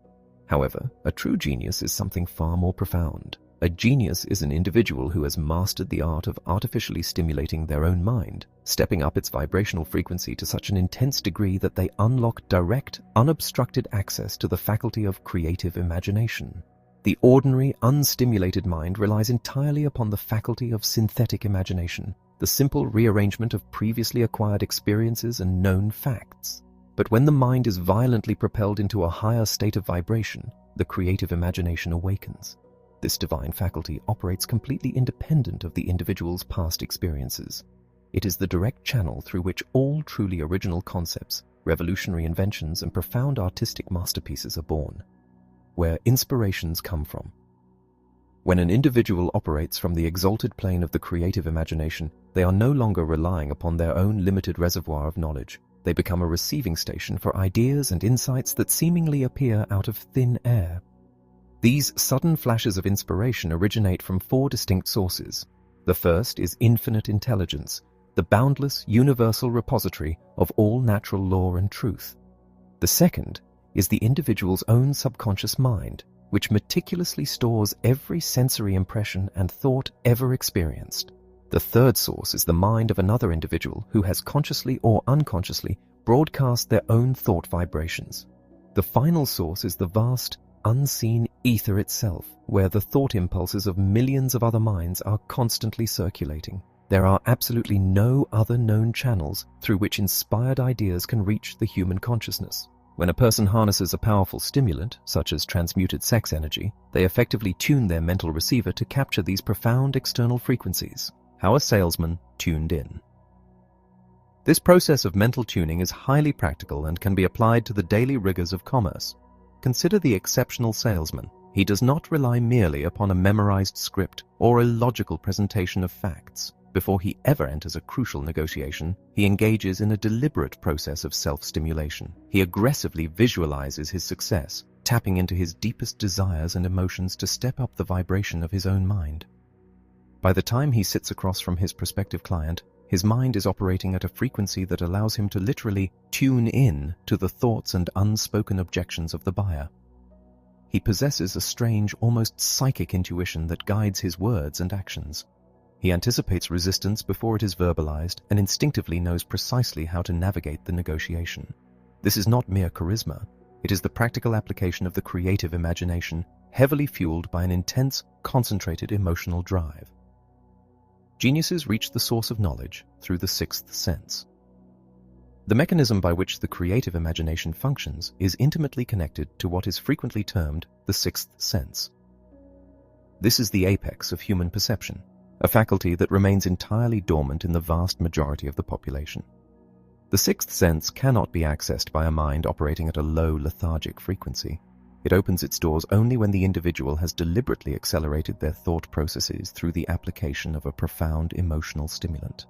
However, a true genius is something far more profound. A genius is an individual who has mastered the art of artificially stimulating their own mind, stepping up its vibrational frequency to such an intense degree that they unlock direct, unobstructed access to the faculty of creative imagination. The ordinary, unstimulated mind relies entirely upon the faculty of synthetic imagination, the simple rearrangement of previously acquired experiences and known facts. But when the mind is violently propelled into a higher state of vibration, the creative imagination awakens. This divine faculty operates completely independent of the individual's past experiences. It is the direct channel through which all truly original concepts, revolutionary inventions, and profound artistic masterpieces are born. Where inspirations come from. When an individual operates from the exalted plane of the creative imagination, they are no longer relying upon their own limited reservoir of knowledge. They become a receiving station for ideas and insights that seemingly appear out of thin air. These sudden flashes of inspiration originate from four distinct sources. The first is infinite intelligence, the boundless, universal repository of all natural law and truth. The second is the individual's own subconscious mind, which meticulously stores every sensory impression and thought ever experienced. The third source is the mind of another individual who has consciously or unconsciously broadcast their own thought vibrations. The final source is the vast, unseen ether itself, where the thought impulses of millions of other minds are constantly circulating. There are absolutely no other known channels through which inspired ideas can reach the human consciousness. When a person harnesses a powerful stimulant, such as transmuted sex energy, they effectively tune their mental receiver to capture these profound external frequencies. How a salesman tuned in. This process of mental tuning is highly practical and can be applied to the daily rigors of commerce. Consider the exceptional salesman. He does not rely merely upon a memorized script or a logical presentation of facts. Before he ever enters a crucial negotiation, he engages in a deliberate process of self-stimulation. He aggressively visualizes his success, tapping into his deepest desires and emotions to step up the vibration of his own mind. By the time he sits across from his prospective client, his mind is operating at a frequency that allows him to literally tune in to the thoughts and unspoken objections of the buyer. He possesses a strange, almost psychic intuition that guides his words and actions. He anticipates resistance before it is verbalized and instinctively knows precisely how to navigate the negotiation. This is not mere charisma. It is the practical application of the creative imagination, heavily fueled by an intense, concentrated emotional drive. Geniuses reach the source of knowledge through the sixth sense. The mechanism by which the creative imagination functions is intimately connected to what is frequently termed the sixth sense. This is the apex of human perception, a faculty that remains entirely dormant in the vast majority of the population. The sixth sense cannot be accessed by a mind operating at a low lethargic frequency. It opens its doors only when the individual has deliberately accelerated their thought processes through the application of a profound emotional stimulant.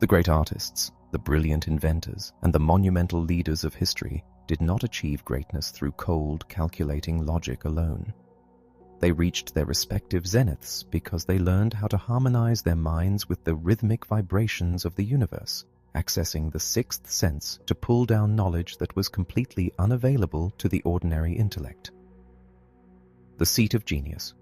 The great artists, the brilliant inventors, and the monumental leaders of history did not achieve greatness through cold, calculating logic alone. They reached their respective zeniths because they learned how to harmonize their minds with the rhythmic vibrations of the universe, accessing the sixth sense to pull down knowledge that was completely unavailable to the ordinary intellect. the seat of genius.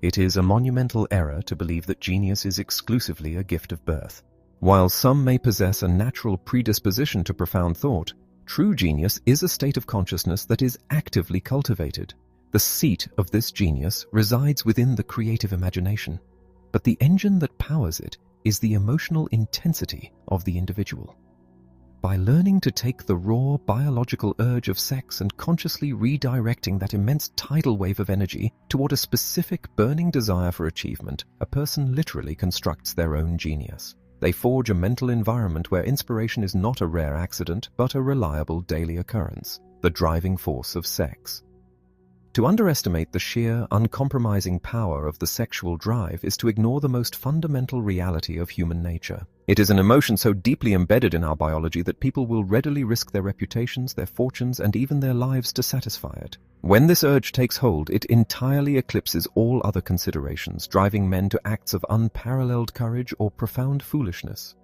It is a monumental error to believe that genius is exclusively a gift of birth. While some may possess a natural predisposition to profound thought, true genius is a state of consciousness that is actively cultivated. The seat of this genius resides within the creative imagination, but the engine that powers it is the emotional intensity of the individual. By learning to take the raw biological urge of sex and consciously redirecting that immense tidal wave of energy toward a specific burning desire for achievement, a person literally constructs their own genius. They forge a mental environment where inspiration is not a rare accident, but a reliable daily occurrence, the driving force of sex. To underestimate the sheer, uncompromising power of the sexual drive is to ignore the most fundamental reality of human nature. It is an emotion so deeply embedded in our biology that people will readily risk their reputations, their fortunes, and even their lives to satisfy it. When this urge takes hold, it entirely eclipses all other considerations, driving men to acts of unparalleled courage or profound foolishness.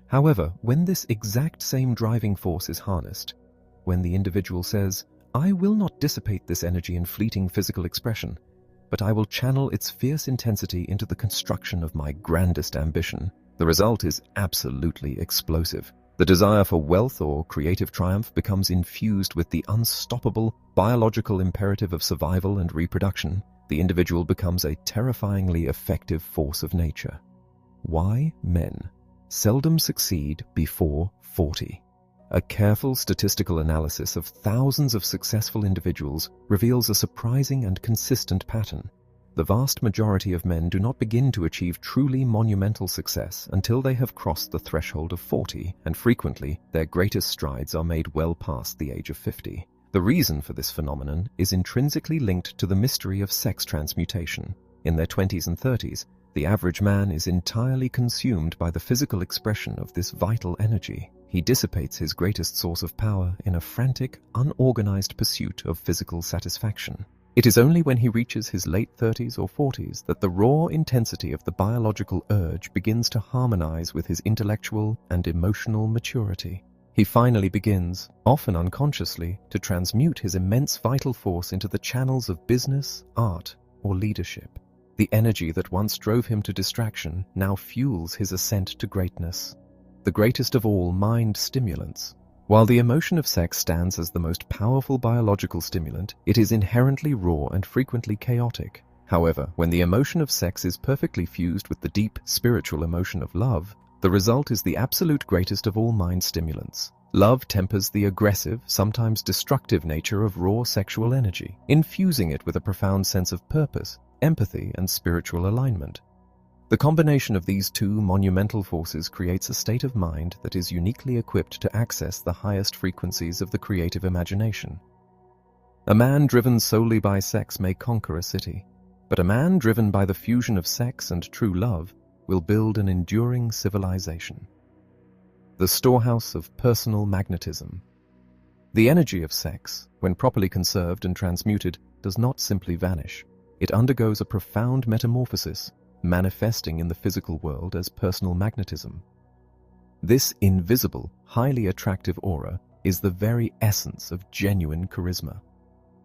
However, when this exact same driving force is harnessed, when the individual says, "I will not dissipate this energy in fleeting physical expression, but I will channel its fierce intensity into the construction of my grandest ambition," the result is absolutely explosive. The desire for wealth or creative triumph becomes infused with the unstoppable biological imperative of survival and reproduction. The individual becomes a terrifyingly effective force of nature. Why men seldom succeed before 40. A careful statistical analysis of thousands of successful individuals reveals a surprising and consistent pattern. The vast majority of men do not begin to achieve truly monumental success until they have crossed the threshold of 40, and frequently their greatest strides are made well past the age of 50. The reason for this phenomenon is intrinsically linked to the mystery of sex transmutation. In their 20s and 30s, the average man is entirely consumed by the physical expression of this vital energy. He dissipates his greatest source of power in a frantic, unorganized pursuit of physical satisfaction. It is only when he reaches his late 30s or 40s that the raw intensity of the biological urge begins to harmonize with his intellectual and emotional maturity. He finally begins, often unconsciously, to transmute his immense vital force into the channels of business, art, or leadership. The energy that once drove him to distraction now fuels his ascent to greatness. The greatest of all mind stimulants. While the emotion of sex stands as the most powerful biological stimulant, it is inherently raw and frequently chaotic. However, when the emotion of sex is perfectly fused with the deep spiritual emotion of love, the result is the absolute greatest of all mind stimulants. Love tempers the aggressive, sometimes destructive nature of raw sexual energy, infusing it with a profound sense of purpose, empathy, and spiritual alignment. The combination of these two monumental forces creates a state of mind that is uniquely equipped to access the highest frequencies of the creative imagination. A man driven solely by sex may conquer a city, but a man driven by the fusion of sex and true love will build an enduring civilization. The storehouse of personal magnetism. The energy of sex, when properly conserved and transmuted, does not simply vanish. It undergoes a profound metamorphosis, manifesting in the physical world as personal magnetism. This invisible, highly attractive aura is the very essence of genuine charisma.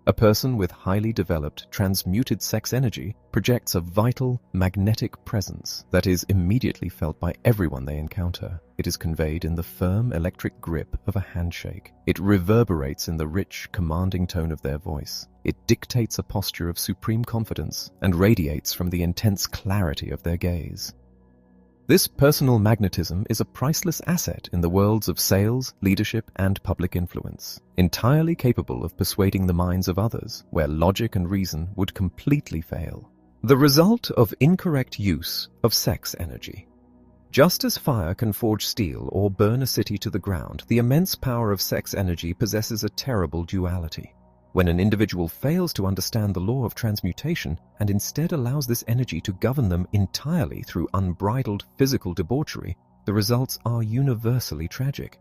A person with highly developed, transmuted sex energy projects a vital, magnetic presence that is immediately felt by everyone they encounter. It is conveyed in the firm, electric grip of a handshake. It reverberates in the rich, commanding tone of their voice. It dictates a posture of supreme confidence and radiates from the intense clarity of their gaze. This personal magnetism is a priceless asset in the worlds of sales, leadership, and public influence, entirely capable of persuading the minds of others where logic and reason would completely fail. The result of incorrect use of sex energy. Just as fire can forge steel or burn a city to the ground, the immense power of sex energy possesses a terrible duality. When an individual fails to understand the law of transmutation and instead allows this energy to govern them entirely through unbridled physical debauchery, the results are universally tragic.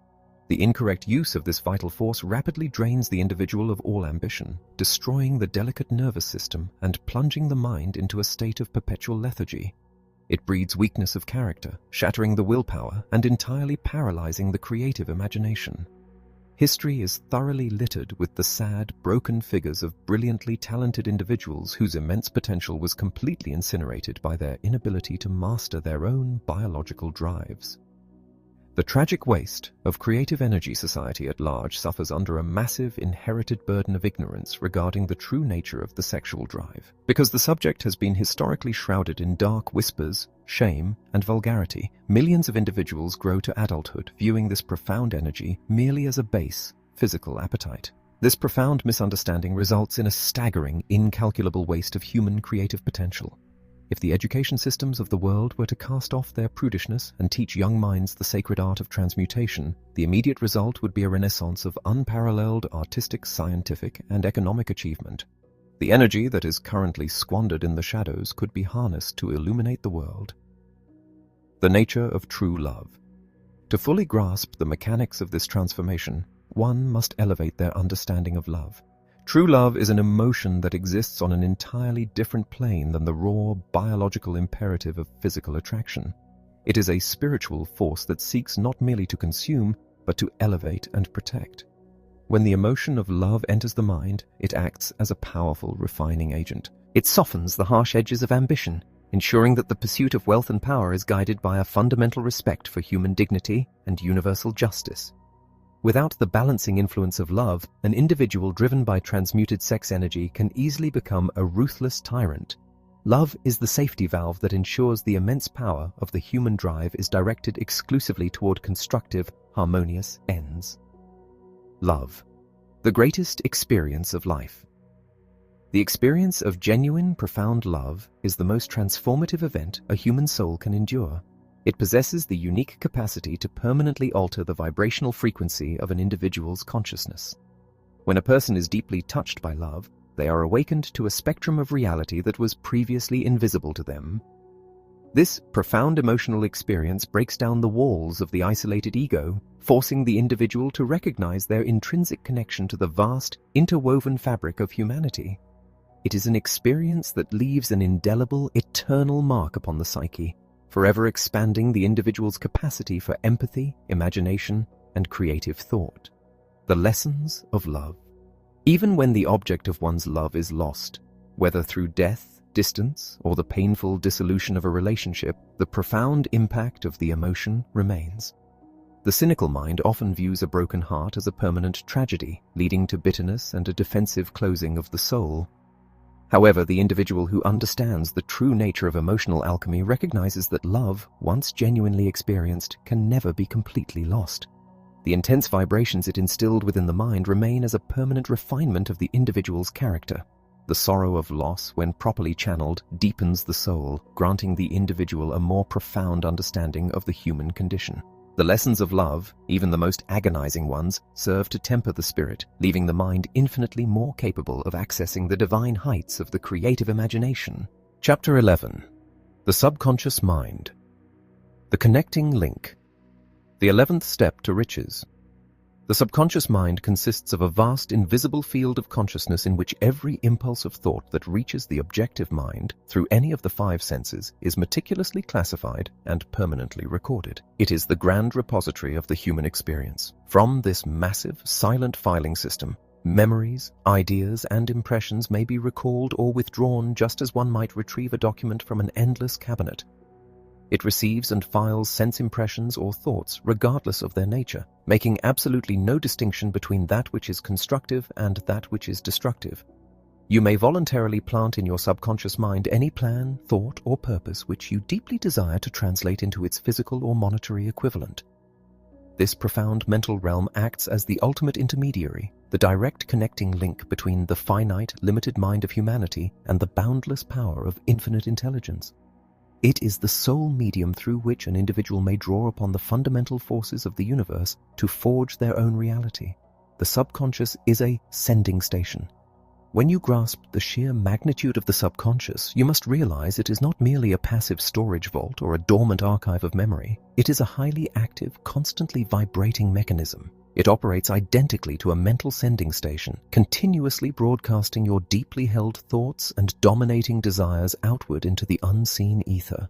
The incorrect use of this vital force rapidly drains the individual of all ambition, destroying the delicate nervous system and plunging the mind into a state of perpetual lethargy. It breeds weakness of character, shattering the willpower and entirely paralyzing the creative imagination. History is thoroughly littered with the sad, broken figures of brilliantly talented individuals whose immense potential was completely incinerated by their inability to master their own biological drives. The tragic waste of creative energy society at large suffers under a massive inherited burden of ignorance regarding the true nature of the sexual drive. Because the subject has been historically shrouded in dark whispers, shame, and vulgarity, millions of individuals grow to adulthood viewing this profound energy merely as a base, physical appetite. This profound misunderstanding results in a staggering, incalculable waste of human creative potential. If the education systems of the world were to cast off their prudishness and teach young minds the sacred art of transmutation, the immediate result would be a renaissance of unparalleled artistic, scientific, and economic achievement. The energy that is currently squandered in the shadows could be harnessed to illuminate the world. The nature of true love. To fully grasp the mechanics of this transformation, one must elevate their understanding of love. True love is an emotion that exists on an entirely different plane than the raw, biological imperative of physical attraction. It is a spiritual force that seeks not merely to consume, but to elevate and protect. When the emotion of love enters the mind, it acts as a powerful refining agent. It softens the harsh edges of ambition, ensuring that the pursuit of wealth and power is guided by a fundamental respect for human dignity and universal justice. Without the balancing influence of love, an individual driven by transmuted sex energy can easily become a ruthless tyrant. Love is the safety valve that ensures the immense power of the human drive is directed exclusively toward constructive, harmonious ends. Love, the greatest experience of life. The experience of genuine, profound love is the most transformative event a human soul can endure. It possesses the unique capacity to permanently alter the vibrational frequency of an individual's consciousness. When a person is deeply touched by love, they are awakened to a spectrum of reality that was previously invisible to them. This profound emotional experience breaks down the walls of the isolated ego, forcing the individual to recognize their intrinsic connection to the vast, interwoven fabric of humanity. It is an experience that leaves an indelible, eternal mark upon the psyche, forever expanding the individual's capacity for empathy, imagination, and creative thought. The lessons of love. Even when the object of one's love is lost, whether through death, distance, or the painful dissolution of a relationship, the profound impact of the emotion remains. The cynical mind often views a broken heart as a permanent tragedy, leading to bitterness and a defensive closing of the soul. However, the individual who understands the true nature of emotional alchemy recognizes that love, once genuinely experienced, can never be completely lost. The intense vibrations it instilled within the mind remain as a permanent refinement of the individual's character. The sorrow of loss, when properly channeled, deepens the soul, granting the individual a more profound understanding of the human condition. The lessons of love, even the most agonizing ones, serve to temper the spirit, leaving the mind infinitely more capable of accessing the divine heights of the creative imagination. Chapter 11. The Subconscious Mind. The Connecting Link. The 11th Step to Riches. The subconscious mind consists of a vast invisible field of consciousness in which every impulse of thought that reaches the objective mind through any of the 5 senses is meticulously classified and permanently recorded. It is the grand repository of the human experience. From this massive, silent filing system, memories, ideas, and impressions may be recalled or withdrawn just as one might retrieve a document from an endless cabinet. It receives and files sense impressions or thoughts regardless of their nature, making absolutely no distinction between that which is constructive and that which is destructive. You may voluntarily plant in your subconscious mind any plan, thought, or purpose which you deeply desire to translate into its physical or monetary equivalent. This profound mental realm acts as the ultimate intermediary, the direct connecting link between the finite, limited mind of humanity and the boundless power of infinite intelligence. It is the sole medium through which an individual may draw upon the fundamental forces of the universe to forge their own reality. The subconscious is a sending station. When you grasp the sheer magnitude of the subconscious, you must realize it is not merely a passive storage vault or a dormant archive of memory. It is a highly active, constantly vibrating mechanism. It operates identically to a mental sending station, continuously broadcasting your deeply held thoughts and dominating desires outward into the unseen ether.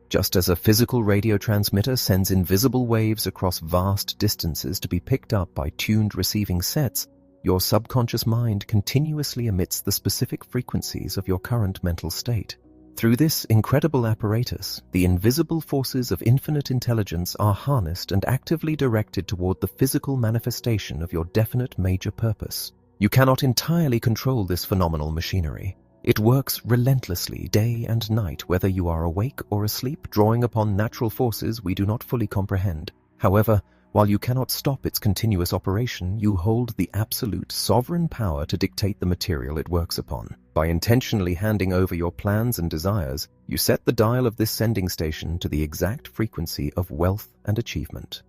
Just as a physical radio transmitter sends invisible waves across vast distances to be picked up by tuned receiving sets, your subconscious mind continuously emits the specific frequencies of your current mental state. Through this incredible apparatus, the invisible forces of infinite intelligence are harnessed and actively directed toward the physical manifestation of your definite major purpose. You cannot entirely control this phenomenal machinery. It works relentlessly day and night, whether you are awake or asleep, drawing upon natural forces we do not fully comprehend. However, while you cannot stop its continuous operation, you hold the absolute sovereign power to dictate the material it works upon. By intentionally handing over your plans and desires, you set the dial of this sending station to the exact frequency of wealth and achievement.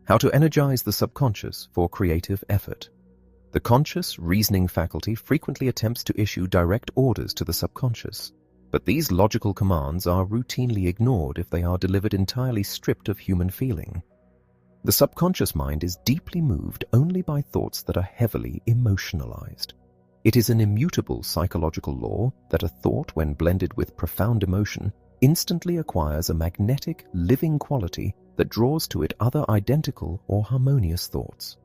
How to energize the subconscious for creative effort. The conscious reasoning faculty frequently attempts to issue direct orders to the subconscious, but these logical commands are routinely ignored if they are delivered entirely stripped of human feeling. The subconscious mind is deeply moved only by thoughts that are heavily emotionalized. It is an immutable psychological law that a thought, when blended with profound emotion, instantly acquires a magnetic, living quality that draws to it other identical or harmonious thoughts.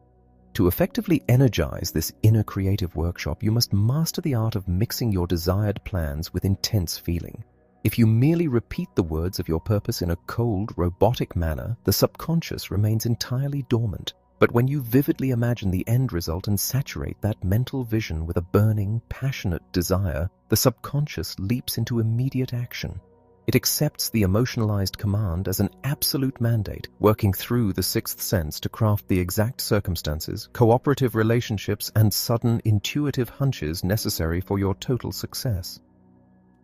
To effectively energize this inner creative workshop, you must master the art of mixing your desired plans with intense feeling. If you merely repeat the words of your purpose in a cold, robotic manner, the subconscious remains entirely dormant. But when you vividly imagine the end result and saturate that mental vision with a burning, passionate desire, the subconscious leaps into immediate action. It accepts the emotionalized command as an absolute mandate, working through the sixth sense to craft the exact circumstances, cooperative relationships, and sudden intuitive hunches necessary for your total success.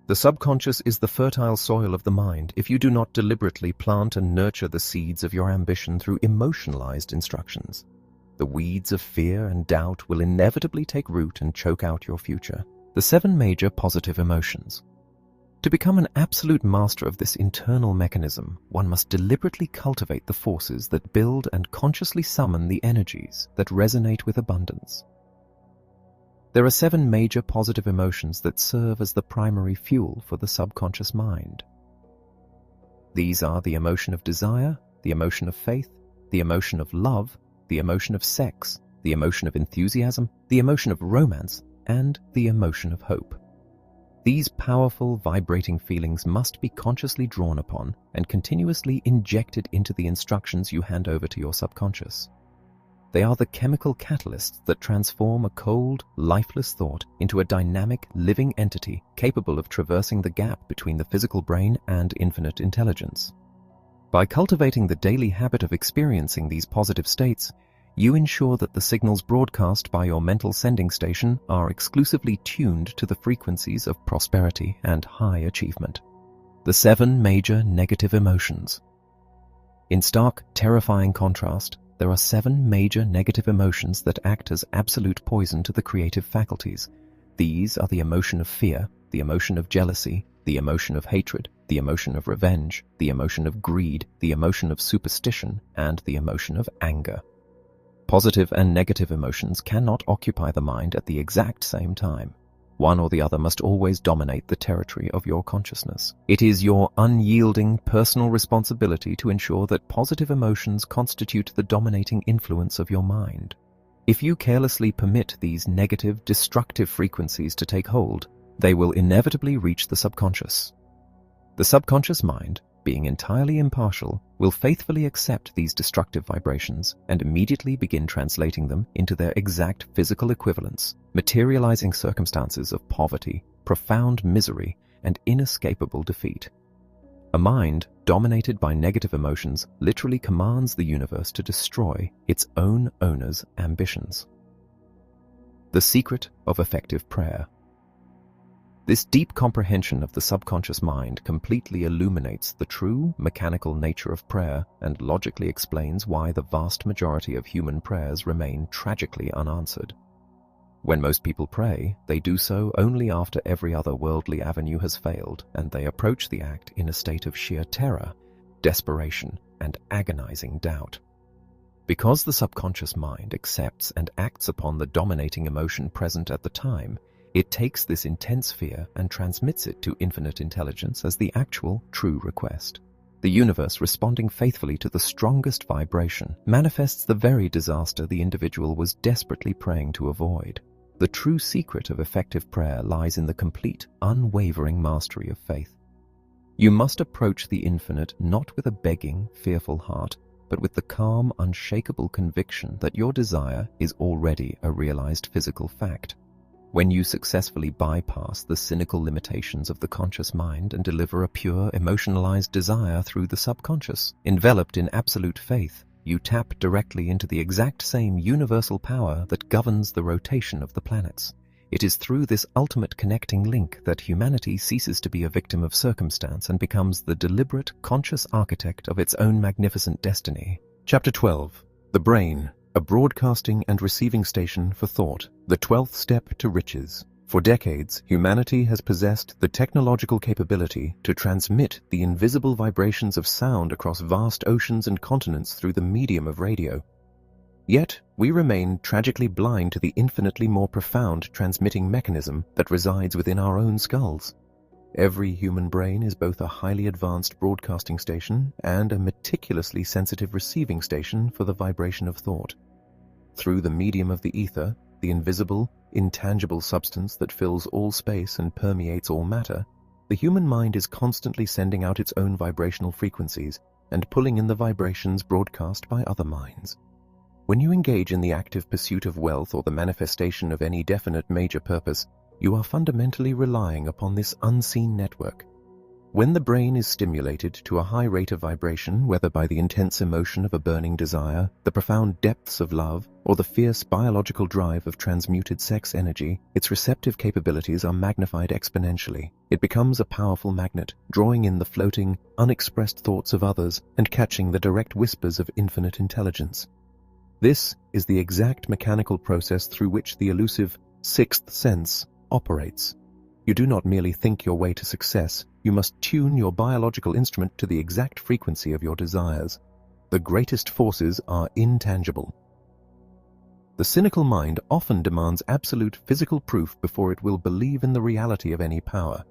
The subconscious is the fertile soil of the mind if you do not deliberately plant and nurture the seeds of your ambition through emotionalized instructions. The weeds of fear and doubt will inevitably take root and choke out your future. The 7 major positive emotions. To become an absolute master of this internal mechanism, one must deliberately cultivate the forces that build and consciously summon the energies that resonate with abundance. There are 7 major positive emotions that serve as the primary fuel for the subconscious mind. These are the emotion of desire, the emotion of faith, the emotion of love, the emotion of sex, the emotion of enthusiasm, the emotion of romance, and the emotion of hope. These powerful, vibrating feelings must be consciously drawn upon and continuously injected into the instructions you hand over to your subconscious. They are the chemical catalysts that transform a cold, lifeless thought into a dynamic, living entity capable of traversing the gap between the physical brain and infinite intelligence. By cultivating the daily habit of experiencing these positive states, you ensure that the signals broadcast by your mental sending station are exclusively tuned to the frequencies of prosperity and high achievement. The 7 major negative emotions. In stark, terrifying contrast, there are 7 major negative emotions that act as absolute poison to the creative faculties. These are the emotion of fear, the emotion of jealousy, the emotion of hatred, the emotion of revenge, the emotion of greed, the emotion of superstition, and the emotion of anger. Positive and negative emotions cannot occupy the mind at the exact same time. One or the other must always dominate the territory of your consciousness. It is your unyielding personal responsibility to ensure that positive emotions constitute the dominating influence of your mind. If you carelessly permit these negative, destructive frequencies to take hold, they will inevitably reach the subconscious. The subconscious mind, being entirely impartial, will faithfully accept these destructive vibrations and immediately begin translating them into their exact physical equivalents, materializing circumstances of poverty, profound misery, and inescapable defeat. A mind dominated by negative emotions literally commands the universe to destroy its own owner's ambitions. The secret of effective prayer. This deep comprehension of the subconscious mind completely illuminates the true mechanical nature of prayer and logically explains why the vast majority of human prayers remain tragically unanswered. When most people pray, they do so only after every other worldly avenue has failed, and they approach the act in a state of sheer terror, desperation, and agonizing doubt. Because the subconscious mind accepts and acts upon the dominating emotion present at the time, It takes this intense fear and transmits it to infinite intelligence as the actual, true request. The universe, responding faithfully to the strongest vibration, manifests the very disaster the individual was desperately praying to avoid. The true secret of effective prayer lies in the complete, unwavering mastery of faith. You must approach the infinite not with a begging, fearful heart, but with the calm, unshakable conviction that your desire is already a realized physical fact. When you successfully bypass the cynical limitations of the conscious mind and deliver a pure, emotionalized desire through the subconscious, enveloped in absolute faith, you tap directly into the exact same universal power that governs the rotation of the planets. It is through this ultimate connecting link that humanity ceases to be a victim of circumstance and becomes the deliberate, conscious architect of its own magnificent destiny. Chapter 12. The Brain, a broadcasting and receiving station for thought, the 12th step to riches. For decades, humanity has possessed the technological capability to transmit the invisible vibrations of sound across vast oceans and continents through the medium of radio. Yet, we remain tragically blind to the infinitely more profound transmitting mechanism that resides within our own skulls. Every human brain is both a highly advanced broadcasting station and a meticulously sensitive receiving station for the vibration of thought. Through the medium of the ether, the invisible, intangible substance that fills all space and permeates all matter, the human mind is constantly sending out its own vibrational frequencies and pulling in the vibrations broadcast by other minds. When you engage in the active pursuit of wealth or the manifestation of any definite major purpose, you are fundamentally relying upon this unseen network. When the brain is stimulated to a high rate of vibration, whether by the intense emotion of a burning desire, the profound depths of love, or the fierce biological drive of transmuted sex energy, its receptive capabilities are magnified exponentially. It becomes a powerful magnet, drawing in the floating, unexpressed thoughts of others and catching the direct whispers of infinite intelligence. This is the exact mechanical process through which the elusive sixth sense operates. You do not merely think your way to success, you must tune your biological instrument to the exact frequency of your desires. The greatest forces are intangible. The cynical mind often demands absolute physical proof before it will believe in the reality of any power.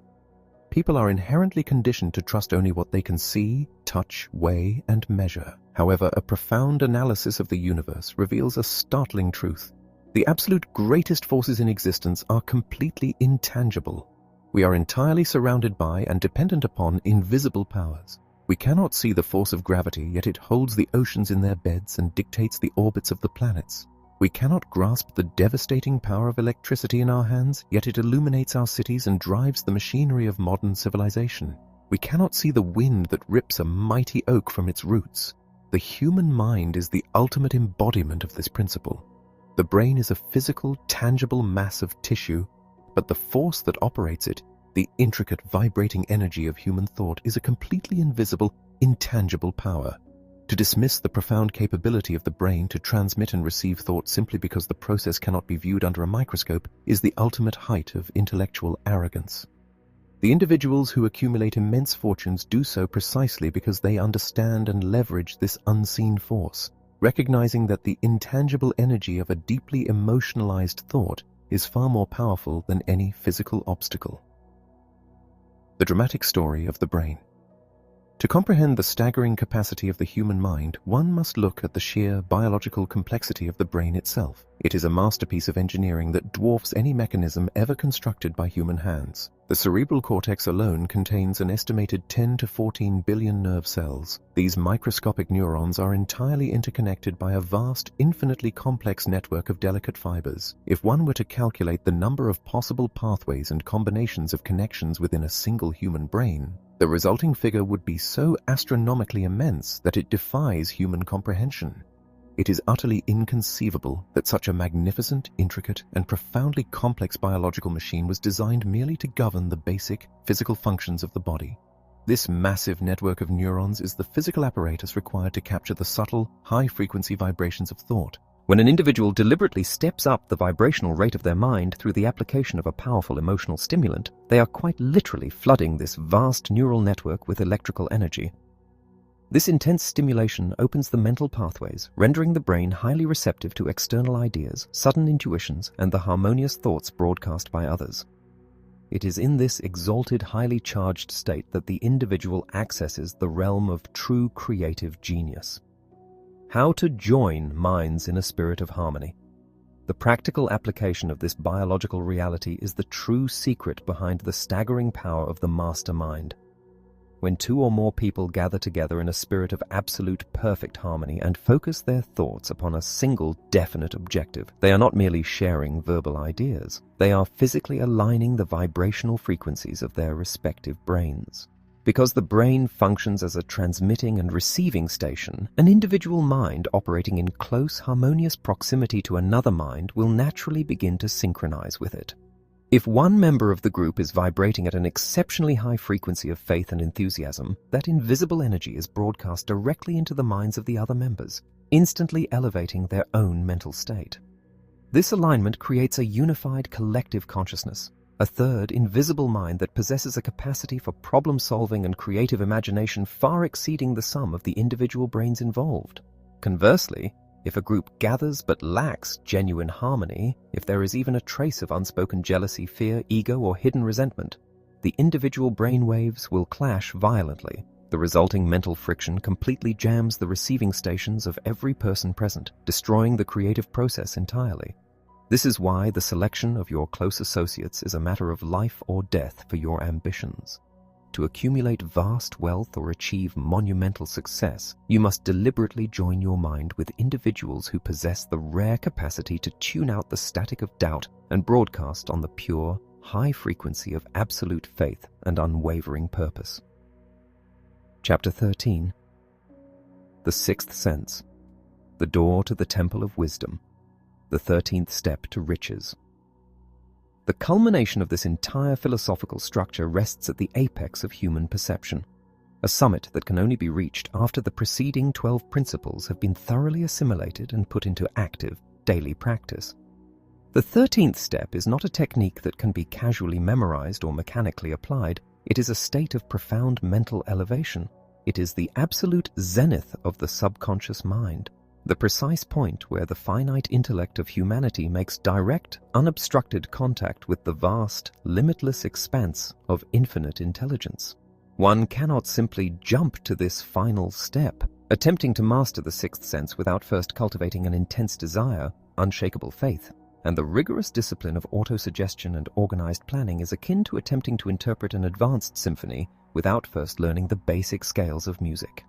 People are inherently conditioned to trust only what they can see, touch, weigh, and measure. However, a profound analysis of the universe reveals a startling truth. The absolute greatest forces in existence are completely intangible. We are entirely surrounded by and dependent upon invisible powers. We cannot see the force of gravity, yet it holds the oceans in their beds and dictates the orbits of the planets. We cannot grasp the devastating power of electricity in our hands, yet it illuminates our cities and drives the machinery of modern civilization. We cannot see the wind that rips a mighty oak from its roots. The human mind is the ultimate embodiment of this principle. The brain is a physical, tangible mass of tissue, but the force that operates it, the intricate vibrating energy of human thought, is a completely invisible, intangible power. To dismiss the profound capability of the brain to transmit and receive thought simply because the process cannot be viewed under a microscope is the ultimate height of intellectual arrogance. The individuals who accumulate immense fortunes do so precisely because they understand and leverage this unseen force, recognizing that the intangible energy of a deeply emotionalized thought is far more powerful than any physical obstacle. The dramatic story of the brain. To comprehend the staggering capacity of the human mind, one must look at the sheer biological complexity of the brain itself. It is a masterpiece of engineering that dwarfs any mechanism ever constructed by human hands. The cerebral cortex alone contains an estimated 10 to 14 billion nerve cells. These microscopic neurons are entirely interconnected by a vast, infinitely complex network of delicate fibers. If one were to calculate the number of possible pathways and combinations of connections within a single human brain, the resulting figure would be so astronomically immense that it defies human comprehension. It is utterly inconceivable that such a magnificent, intricate, and profoundly complex biological machine was designed merely to govern the basic, physical functions of the body. This massive network of neurons is the physical apparatus required to capture the subtle, high-frequency vibrations of thought. When an individual deliberately steps up the vibrational rate of their mind through the application of a powerful emotional stimulant, they are quite literally flooding this vast neural network with electrical energy. This intense stimulation opens the mental pathways, rendering the brain highly receptive to external ideas, sudden intuitions, and the harmonious thoughts broadcast by others. It is in this exalted, highly charged state that the individual accesses the realm of true creative genius. How to join minds in a spirit of harmony. The practical application of this biological reality is the true secret behind the staggering power of the mastermind. When two or more people gather together in a spirit of absolute perfect harmony and focus their thoughts upon a single definite objective, they are not merely sharing verbal ideas. They are physically aligning the vibrational frequencies of their respective brains. Because the brain functions as a transmitting and receiving station, an individual mind operating in close, harmonious proximity to another mind will naturally begin to synchronize with it. If one member of the group is vibrating at an exceptionally high frequency of faith and enthusiasm, that invisible energy is broadcast directly into the minds of the other members, instantly elevating their own mental state. This alignment creates a unified collective consciousness, a third, invisible mind that possesses a capacity for problem-solving and creative imagination far exceeding the sum of the individual brains involved. Conversely, if a group gathers but lacks genuine harmony, if there is even a trace of unspoken jealousy, fear, ego, or hidden resentment, the individual brain waves will clash violently. The resulting mental friction completely jams the receiving stations of every person present, destroying the creative process entirely. This is why the selection of your close associates is a matter of life or death for your ambitions. To accumulate vast wealth or achieve monumental success, you must deliberately join your mind with individuals who possess the rare capacity to tune out the static of doubt and broadcast on the pure, high frequency of absolute faith and unwavering purpose. Chapter 13. The Sixth Sense. The Door to the Temple of Wisdom. The 13th Step to Riches. The culmination of this entire philosophical structure rests at the apex of human perception, a summit that can only be reached after the preceding 12 principles have been thoroughly assimilated and put into active, daily practice. The 13th step is not a technique that can be casually memorized or mechanically applied. It is a state of profound mental elevation. It is the absolute zenith of the subconscious mind, the precise point where the finite intellect of humanity makes direct, unobstructed contact with the vast, limitless expanse of infinite intelligence. One cannot simply jump to this final step, attempting to master the sixth sense without first cultivating an intense desire, unshakable faith, and the rigorous discipline of autosuggestion and organized planning is akin to attempting to interpret an advanced symphony without first learning the basic scales of music.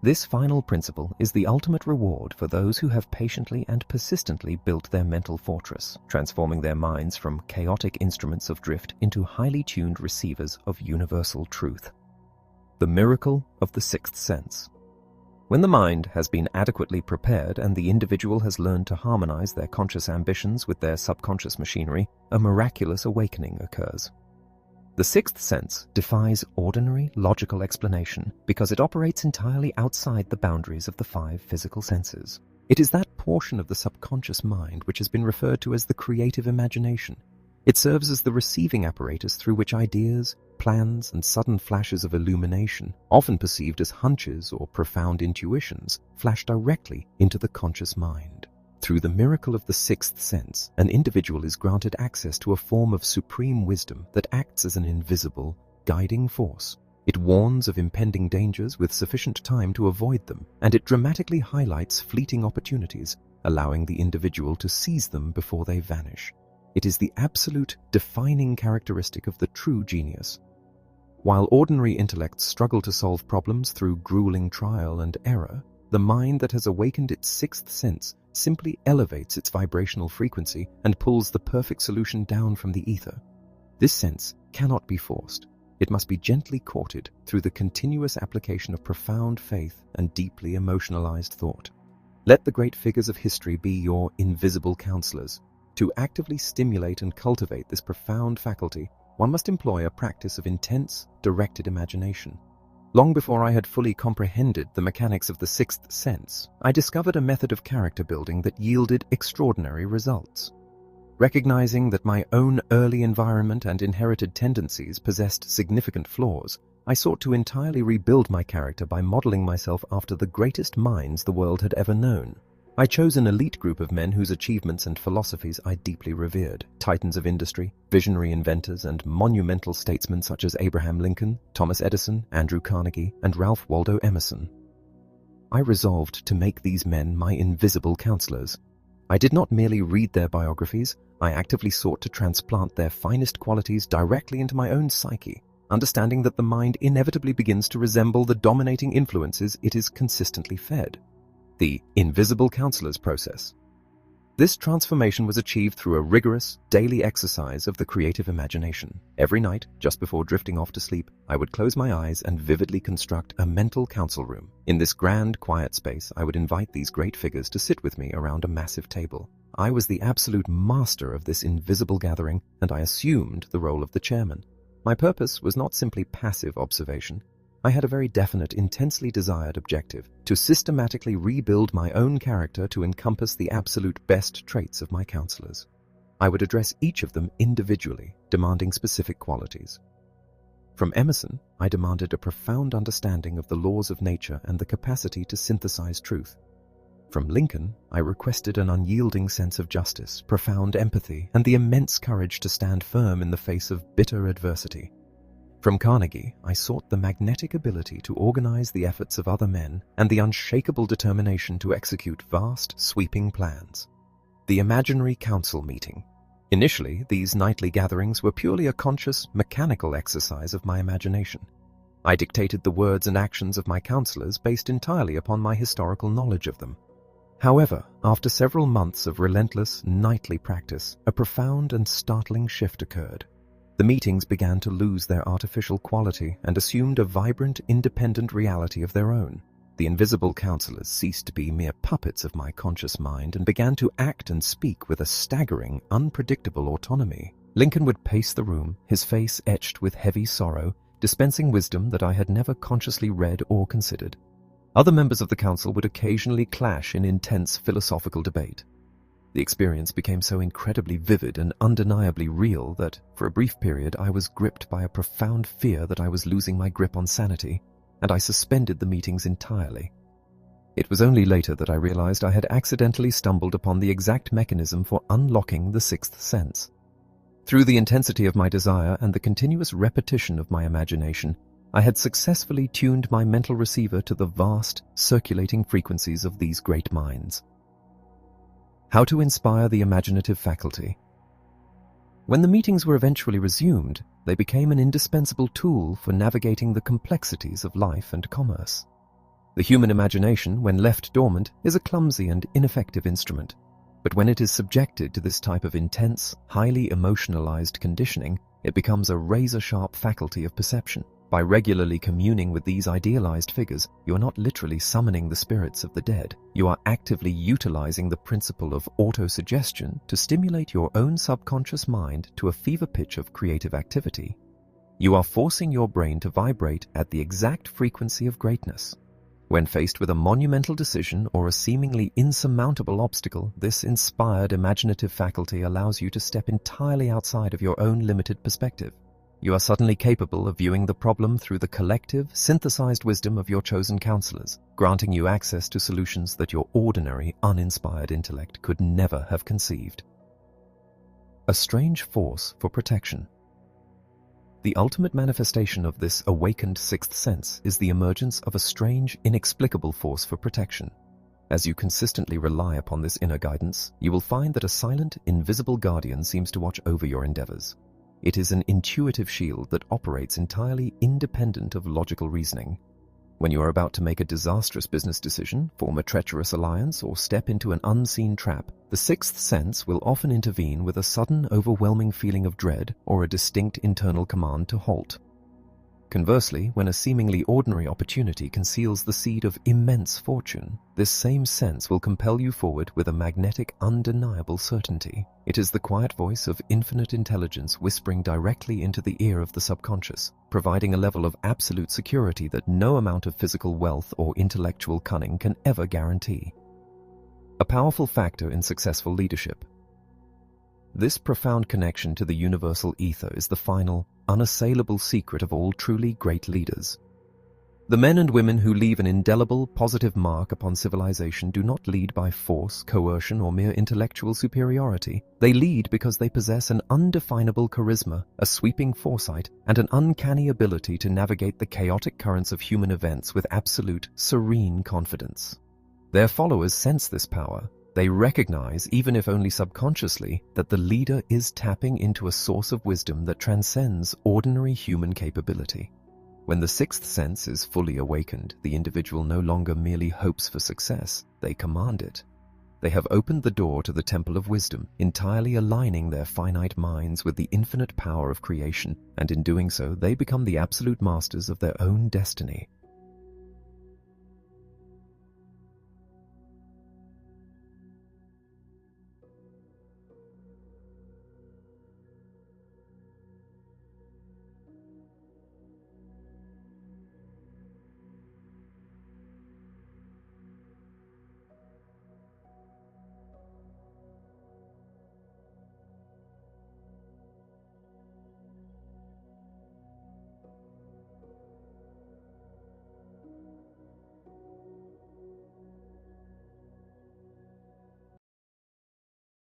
This final principle is the ultimate reward for those who have patiently and persistently built their mental fortress, transforming their minds from chaotic instruments of drift into highly tuned receivers of universal truth. The miracle of the sixth sense. When the mind has been adequately prepared and the individual has learned to harmonize their conscious ambitions with their subconscious machinery, a miraculous awakening occurs. The sixth sense defies ordinary, logical explanation because it operates entirely outside the boundaries of the 5 physical senses. It is that portion of the subconscious mind which has been referred to as the creative imagination. It serves as the receiving apparatus through which ideas, plans, and sudden flashes of illumination, often perceived as hunches or profound intuitions, flash directly into the conscious mind. Through the miracle of the sixth sense, an individual is granted access to a form of supreme wisdom that acts as an invisible, guiding force. It warns of impending dangers with sufficient time to avoid them, and it dramatically highlights fleeting opportunities, allowing the individual to seize them before they vanish. It is the absolute, defining characteristic of the true genius. While ordinary intellects struggle to solve problems through grueling trial and error, the mind that has awakened its sixth sense simply elevates its vibrational frequency and pulls the perfect solution down from the ether. This sense cannot be forced. It must be gently courted through the continuous application of profound faith and deeply emotionalized thought. Let the great figures of history be your invisible counselors. To actively stimulate and cultivate this profound faculty, one must employ a practice of intense, directed imagination. Long before I had fully comprehended the mechanics of the sixth sense, I discovered a method of character building that yielded extraordinary results. Recognizing that my own early environment and inherited tendencies possessed significant flaws, I sought to entirely rebuild my character by modeling myself after the greatest minds the world had ever known. I chose an elite group of men whose achievements and philosophies I deeply revered, titans of industry, visionary inventors, and monumental statesmen such as Abraham Lincoln, Thomas Edison, Andrew Carnegie, and Ralph Waldo Emerson. I resolved to make these men my invisible counselors. I did not merely read their biographies, I actively sought to transplant their finest qualities directly into my own psyche, understanding that the mind inevitably begins to resemble the dominating influences it is consistently fed. The invisible counselors process. This transformation was achieved through a rigorous, daily exercise of the creative imagination. Every night, just before drifting off to sleep, I would close my eyes and vividly construct a mental council room. In this grand, quiet space, I would invite these great figures to sit with me around a massive table. I was the absolute master of this invisible gathering, and I assumed the role of the chairman. My purpose was not simply passive observation. I had a very definite, intensely desired objective: to systematically rebuild my own character to encompass the absolute best traits of my counselors. I would address each of them individually, demanding specific qualities. From Emerson, I demanded a profound understanding of the laws of nature and the capacity to synthesize truth. From Lincoln, I requested an unyielding sense of justice, profound empathy, and the immense courage to stand firm in the face of bitter adversity. From Carnegie, I sought the magnetic ability to organize the efforts of other men and the unshakable determination to execute vast, sweeping plans. The imaginary council meeting. Initially, these nightly gatherings were purely a conscious, mechanical exercise of my imagination. I dictated the words and actions of my counselors based entirely upon my historical knowledge of them. However, after several months of relentless, nightly practice, a profound and startling shift occurred. The meetings began to lose their artificial quality and assumed a vibrant, independent reality of their own. The invisible counselors ceased to be mere puppets of my conscious mind and began to act and speak with a staggering, unpredictable autonomy. Lincoln would pace the room, his face etched with heavy sorrow, dispensing wisdom that I had never consciously read or considered. Other members of the council would occasionally clash in intense philosophical debate. The experience became so incredibly vivid and undeniably real that, for a brief period, I was gripped by a profound fear that I was losing my grip on sanity, and I suspended the meetings entirely. It was only later that I realized I had accidentally stumbled upon the exact mechanism for unlocking the sixth sense. Through the intensity of my desire and the continuous repetition of my imagination, I had successfully tuned my mental receiver to the vast, circulating frequencies of these great minds. How to inspire the imaginative faculty. When the meetings were eventually resumed, they became an indispensable tool for navigating the complexities of life and commerce. The human imagination, when left dormant, is a clumsy and ineffective instrument, but when it is subjected to this type of intense, highly emotionalized conditioning, it becomes a razor-sharp faculty of perception. By regularly communing with these idealized figures, you are not literally summoning the spirits of the dead. You are actively utilizing the principle of autosuggestion to stimulate your own subconscious mind to a fever pitch of creative activity. You are forcing your brain to vibrate at the exact frequency of greatness. When faced with a monumental decision or a seemingly insurmountable obstacle, this inspired imaginative faculty allows you to step entirely outside of your own limited perspective. You are suddenly capable of viewing the problem through the collective, synthesized wisdom of your chosen counselors, granting you access to solutions that your ordinary, uninspired intellect could never have conceived. A strange force for protection. The ultimate manifestation of this awakened sixth sense is the emergence of a strange, inexplicable force for protection. As you consistently rely upon this inner guidance, you will find that a silent, invisible guardian seems to watch over your endeavors. It is an intuitive shield that operates entirely independent of logical reasoning. When you are about to make a disastrous business decision, form a treacherous alliance, or step into an unseen trap, the sixth sense will often intervene with a sudden, overwhelming feeling of dread or a distinct internal command to halt. Conversely, when a seemingly ordinary opportunity conceals the seed of immense fortune, this same sense will compel you forward with a magnetic, undeniable certainty. It is the quiet voice of infinite intelligence whispering directly into the ear of the subconscious, providing a level of absolute security that no amount of physical wealth or intellectual cunning can ever guarantee. A powerful factor in successful leadership. This profound connection to the universal ether is the final, unassailable secret of all truly great leaders. The men and women who leave an indelible, positive mark upon civilization do not lead by force, coercion, or mere intellectual superiority. They lead because they possess an undefinable charisma, a sweeping foresight, and an uncanny ability to navigate the chaotic currents of human events with absolute, serene confidence. Their followers sense this power. They recognize, even if only subconsciously, that the leader is tapping into a source of wisdom that transcends ordinary human capability. When the sixth sense is fully awakened, the individual no longer merely hopes for success, they command it. They have opened the door to the temple of wisdom, entirely aligning their finite minds with the infinite power of creation, and in doing so, they become the absolute masters of their own destiny.